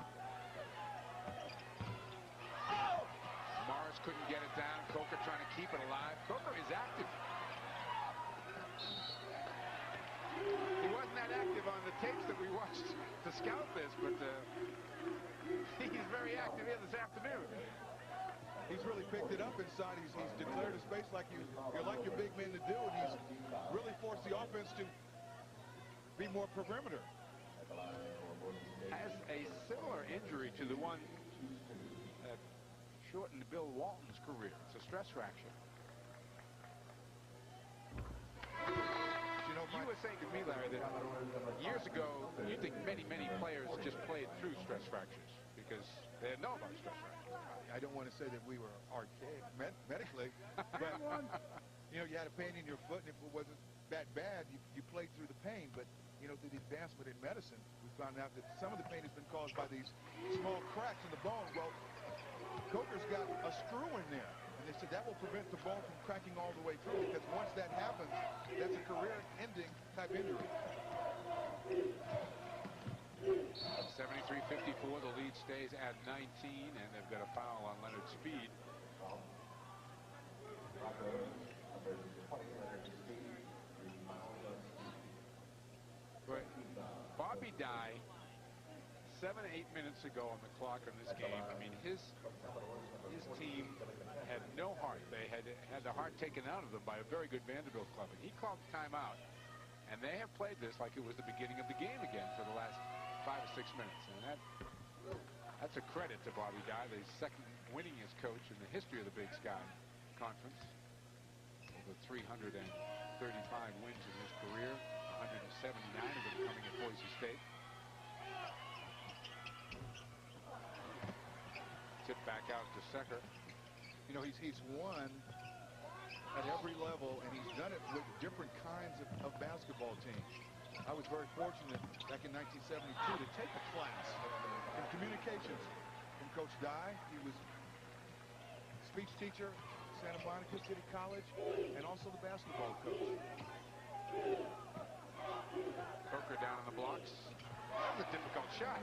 [SPEAKER 1] Morris couldn't get it down. Coker trying to keep it alive. Coker is active. He wasn't that active on the tapes that we watched to scout this, but he's very active here this afternoon.
[SPEAKER 2] He's really picked it up inside. He's declared his space like you're like your big men to do, and he's really forced the offense to be more perimeter.
[SPEAKER 1] Has a similar injury to the one that shortened Bill Walton's career. It's a stress fracture.
[SPEAKER 2] You know,
[SPEAKER 1] You were saying to me, Larry, that years ago, you think many players just played through stress fractures because they didn't know about stress fractures.
[SPEAKER 2] I don't want to say that we were archaic medically, but you know, you had a pain in your foot, and if it wasn't that bad, you played through the pain. But you know, through the advancement in medicine, we found out that some of the pain has been caused by these small cracks in the bone. Well, Coker's got a screw in there, and they said that will prevent the bone from cracking all the way through, because once that happens, that's a career-ending type injury.
[SPEAKER 1] 73-54, the lead stays at 19, and they've got a foul on Leonard Speed. But Bobby Dye, 7 or 8 minutes ago on the clock in this game. I mean, his team had no heart. They had the heart taken out of them by a very good Vanderbilt club, and he called timeout. And they have played this like it was the beginning of the game again for the last 5 or 6 minutes, and that's a credit to Bobby Dye, the second winningest coach in the history of the Big Sky Conference. Over 335 wins in his career, 179 of them coming at Boise State. Tip back out to Secker.
[SPEAKER 2] You know, he's won at every level, and he's done it with different kinds of basketball teams. I was very fortunate back in 1972 to take a class in communications from Coach Dye. He was speech teacher at Santa Monica City College and also the basketball coach.
[SPEAKER 1] Coker down on the blocks. That's a difficult shot.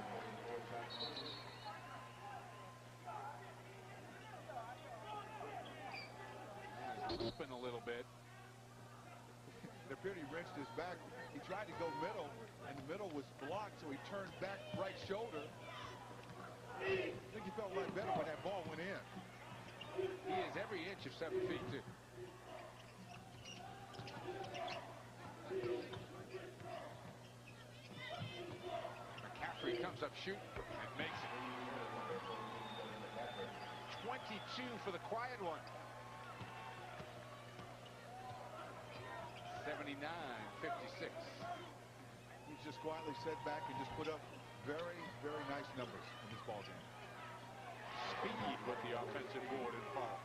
[SPEAKER 1] Open a little bit.
[SPEAKER 2] It appeared he wrenched his back. He tried to go middle, and the middle was blocked, so he turned back right shoulder. I think he felt a lot better when that ball went in.
[SPEAKER 1] He is every inch of 7 feet, too. McCaffrey comes up shooting and makes it. 22 for the quiet one. 79-56.
[SPEAKER 2] He's just quietly sat back and just put up very, very nice numbers in this ball game.
[SPEAKER 1] Speed with the offensive board and foul.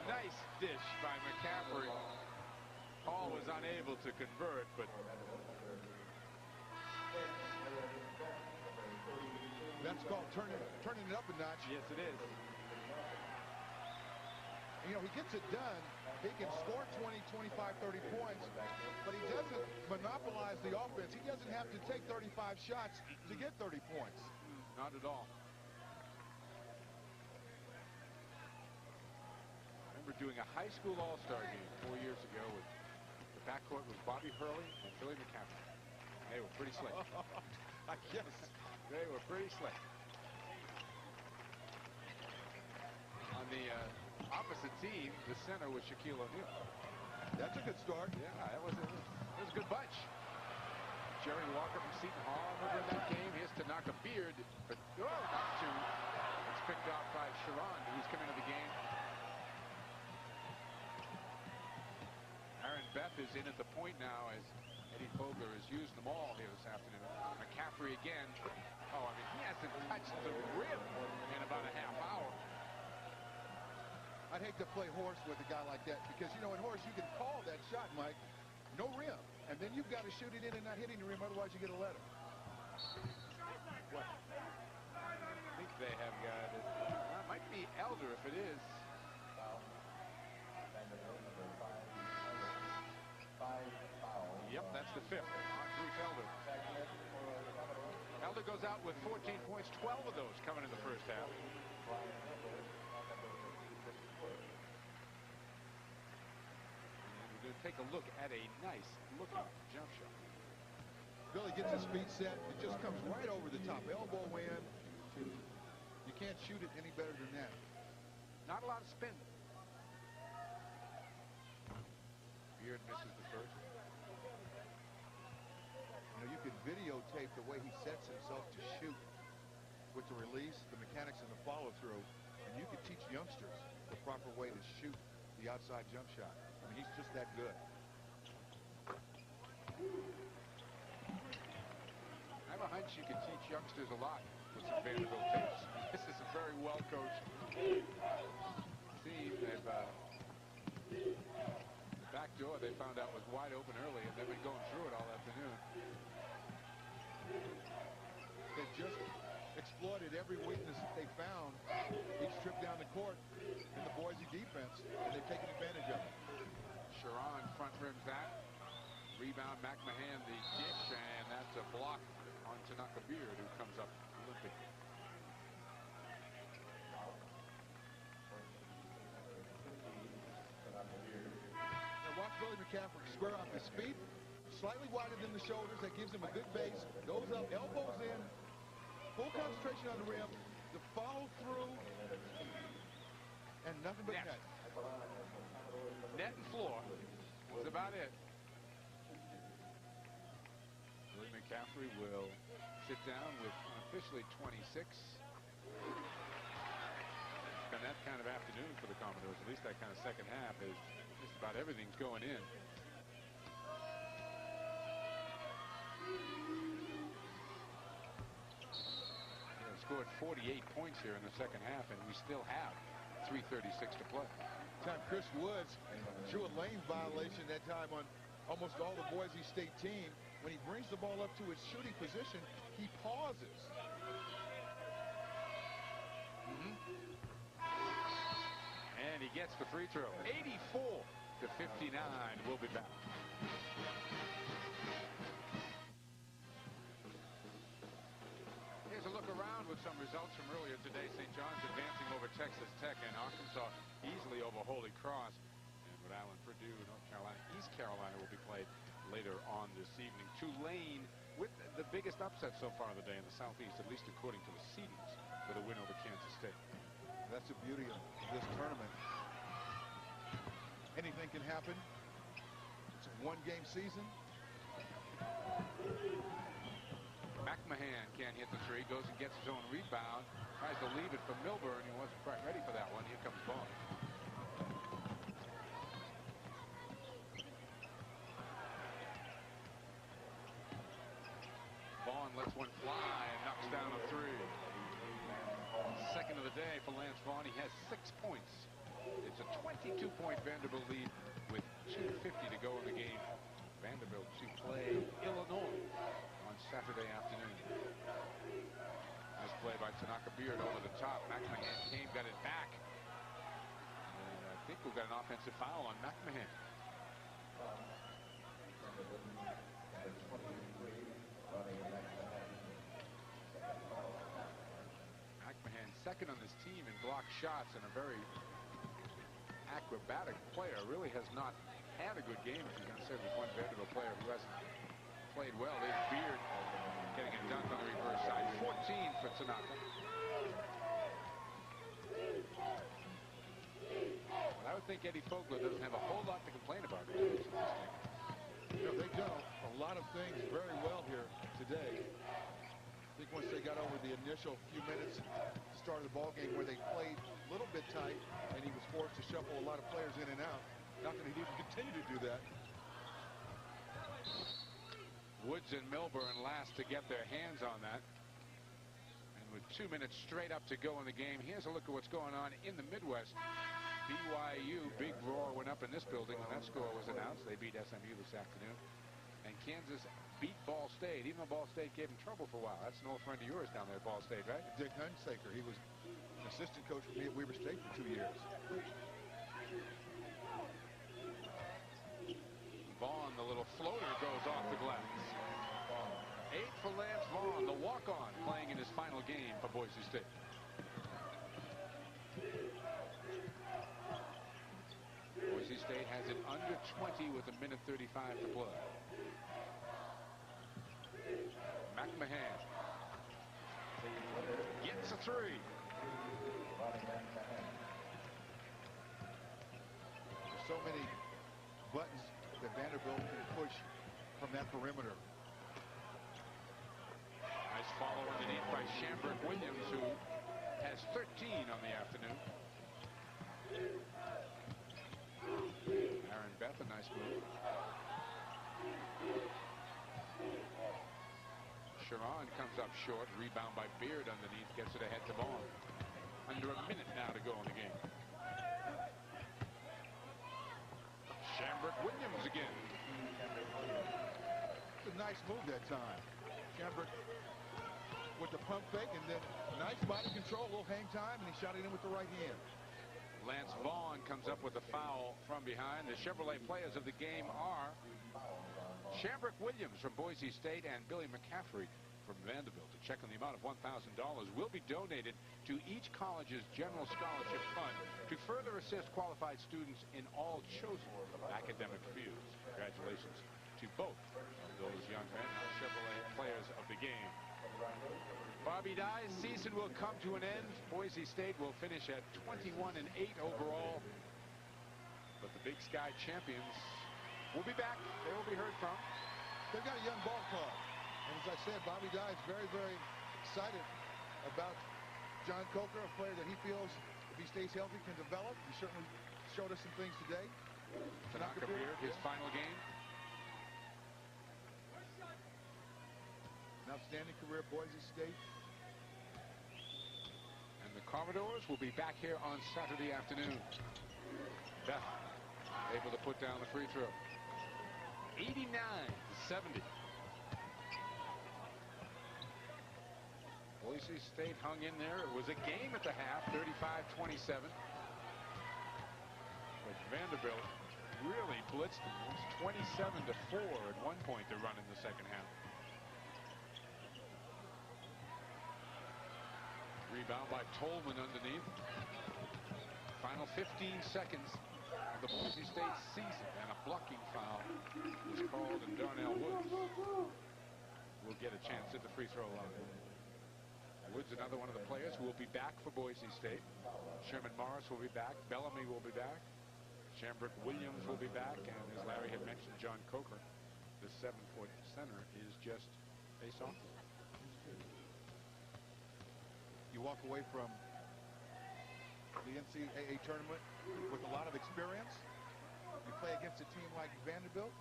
[SPEAKER 1] Nice dish by McCaffrey. Paul was unable to convert, but
[SPEAKER 2] that's called turning it up a notch.
[SPEAKER 1] yes, it is.
[SPEAKER 2] You know, he gets it done. He can score 20, 25, 30 points, but he doesn't monopolize the offense. He doesn't have to take 35 shots to get 30 points.
[SPEAKER 1] Not at all. I remember doing a high school all-star game 4 years ago. With the backcourt was Bobby Hurley and Billy McCaffrey. They were pretty slick.
[SPEAKER 2] I guess.
[SPEAKER 1] They were pretty slick. On the opposite team, the center was Shaquille O'Neal.
[SPEAKER 2] That's a good start.
[SPEAKER 1] Yeah, that was a good bunch. Jerry Walker from Seton Hall in that game. Here's Tanaka Beard, but not two. It's picked off by Sharon, who's come into the game. Aaron Beth is in at the point now as Eddie Fogler has used them all here this afternoon. McCaffrey again. Oh, I mean, he hasn't touched the rim in about a half hour.
[SPEAKER 2] I'd hate to play horse with a guy like that because, you know, in horse you can call that shot, Mike, no rim. And then you've got to shoot it in and not hitting the rim, otherwise you get a letter.
[SPEAKER 1] What? I think they have got it. Well, it might be Elder if it is. Yep, that's the fifth on Bruce Elder. Elder goes out with 14 points, 12 of those coming in the first half. And we're going to take a look at a nice looking jump shot.
[SPEAKER 2] Billy gets his feet set. It just comes right over the top. Elbow in. You can't shoot it any better than that.
[SPEAKER 1] Not a lot of spin. Beard misses the first.
[SPEAKER 2] You know, you can videotape the way he sets himself to shoot with the release, the mechanics, and the follow-through. And you can teach youngsters the proper way to shoot the outside jump shot. I mean, he's just that good.
[SPEAKER 1] I have a hunch you can teach youngsters a lot with some Vanderbilt tapes. This is a very well-coached team. They've the back door they found out was wide open early, and they've been going through it all afternoon.
[SPEAKER 2] They've just exploited every weakness that they found each trip down the court in the Boise defense, and they've taken advantage of it.
[SPEAKER 1] Sharon front rims that. Rebound, McMahon the dish, and that's a block on Tanaka Beard, who comes up limping.
[SPEAKER 2] Now watch Billy McCaffrey square off his feet, slightly wider than the shoulders. That gives him a good base. Goes up, elbows in, full concentration on the rim, the follow through, and nothing but net.
[SPEAKER 1] Net and floor. That's about it. Billy McCaffrey will sit down with officially 26. And that kind of afternoon for the Commodores, at least that kind of second half, is just about everything's going in. They scored 48 points here in the second half, and we still have 3:36 to play.
[SPEAKER 2] Time Chris Woods drew a lane violation that time on almost all the Boise State team. When he brings the ball up to his shooting position, he pauses.
[SPEAKER 1] And he gets the free throw. 84 to 59. We'll be back. Here's a look around with some results from earlier today. St. John's advancing over Texas Tech, and Arkansas easily over Holy Cross. And Rhode Island, Purdue, North Carolina, East Carolina will be played later on this evening. Tulane with the biggest upset so far of the day in the Southeast, at least according to the seedings, with a win over Kansas State.
[SPEAKER 2] That's the beauty of this tournament. Anything can happen. It's a one-game season.
[SPEAKER 1] McMahon can't hit the three, goes and gets his own rebound, tries to leave it for Milburn. He wasn't quite ready for that one. Here comes Vaughn. Vaughn lets one fly and knocks down a three. Second of the day for Lance Vaughn. He has 6 points. It's a 22-point Vanderbilt lead with 2:50 to go in the game. Vanderbilt to play Illinois on Saturday afternoon. Nice play by Tanaka Beard over the top. McMahon came, got it back. And I think we've got an offensive foul on McMahon. McMahon second on his team in block shots, and a very acrobatic player. Really has not had a good game, as you're going to say, with one Vanderbilt player who hasn't played well. There's Beard getting a dunk on the reverse side. 14 for Tanaka. But I would think Eddie Fogler doesn't have a whole lot to complain about.
[SPEAKER 2] You know, they've done a lot of things very well here today. I think once they got over the initial few minutes at the start of the ball game where they played a little bit tight and he was forced to shuffle a lot of players in and out, not that he didn't continue to do that.
[SPEAKER 1] Woods and Milburn last to get their hands on that. And with 2 minutes straight up to go in the game, here's a look at what's going on in the Midwest. BYU, big roar went up in this building when that score was announced. They beat SMU this afternoon. And Kansas beat Ball State, even though Ball State gave him trouble for a while. That's an old friend of yours down there at Ball State, right?
[SPEAKER 2] Dick Hunsaker. He was an assistant coach for me at Weber State for 2 years.
[SPEAKER 1] Vaughn, the little floater, goes off the glass. 8 for Lance Vaughn, the walk-on, playing in his final game for Boise State. Boise State has it under 20 with 1:35 to play. McMahon gets a three.
[SPEAKER 2] There's so many buttons that Vanderbilt can push from that perimeter.
[SPEAKER 1] Nice follow underneath by Shambrick Williams, who has 13 on the afternoon. Aaron Beth, a nice move. Sharon comes up short. Rebound by Beard underneath. Gets it ahead to Vaughn. Under a minute now to go in the game. Shambrick Williams again.
[SPEAKER 2] It's a nice move that time. Shambrick with the pump fake, and then nice body control, a little hang time, and he shot it in with the right hand.
[SPEAKER 1] Lance Vaughn comes up with a foul from behind. The Chevrolet players of the game are Shambrick Williams from Boise State and Billy McCaffrey from Vanderbilt. A check on the amount of $1,000 will be donated to each college's general scholarship fund to further assist qualified students in all chosen academic fields. Congratulations to both of those young men, Chevrolet players of the game. Bobby Dye's season will come to an end. Boise State will finish at 21-8 overall. But the Big Sky champions will be back. They will be heard from.
[SPEAKER 2] They've got a young ball club. And as I said, Bobby Dye is very, very excited about John Coker, a player that he feels, if he stays healthy, can develop. He certainly showed us some things today.
[SPEAKER 1] Tanaka Beard, his final game.
[SPEAKER 2] An outstanding career at Boise State.
[SPEAKER 1] And the Commodores will be back here on Saturday afternoon. Beth able to put down the free throw. 89-70. Boise State hung in there. It was a game at the half, 35-27. But Vanderbilt really blitzed them. It was 27-4 at one point to run in the second half. Rebound by Tolman underneath. Final 15 seconds of the Boise State season, and a blocking foul was called, and Darnell Woods will get a chance at the free throw line. Woods, another one of the players who will be back for Boise State. Sherman Morris will be back. Bellamy will be back. Shambrick Williams will be back, and as Larry had mentioned, John Coker, the 7-foot center, is just a sophomore.
[SPEAKER 2] You walk away from the NCAA tournament with a lot of experience. You play against a team like Vanderbilt.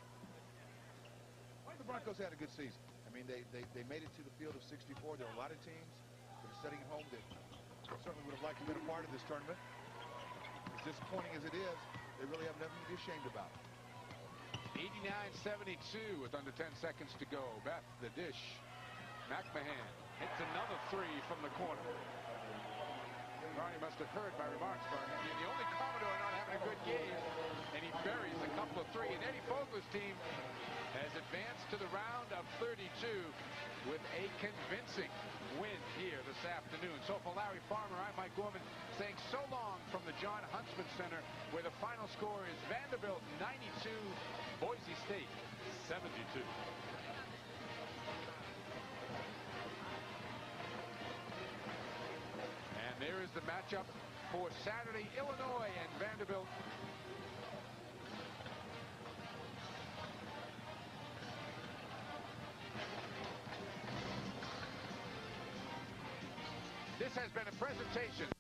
[SPEAKER 2] The Broncos had a good season. I mean, they made it to the field of 64. There are a lot of teams that are sitting at home that certainly would have liked to have been a part of this tournament. As disappointing as it is, they really have nothing to be ashamed about.
[SPEAKER 1] 89-72 with under 10 seconds to go. Beth, the dish. McMahon hits another three from the corner. Ronnie must have heard my remarks about him being the only Commodore not having a good game, and he buries a couple of three. And Eddie Fogler's team has advanced to the round of 32 with a convincing win here this afternoon. So for Larry Farmer, I'm Mike Gorman saying so long from the Jon Huntsman Center, where the final score is Vanderbilt 92, Boise State 72. And there is the matchup for Saturday, Illinois and Vanderbilt. This has been a presentation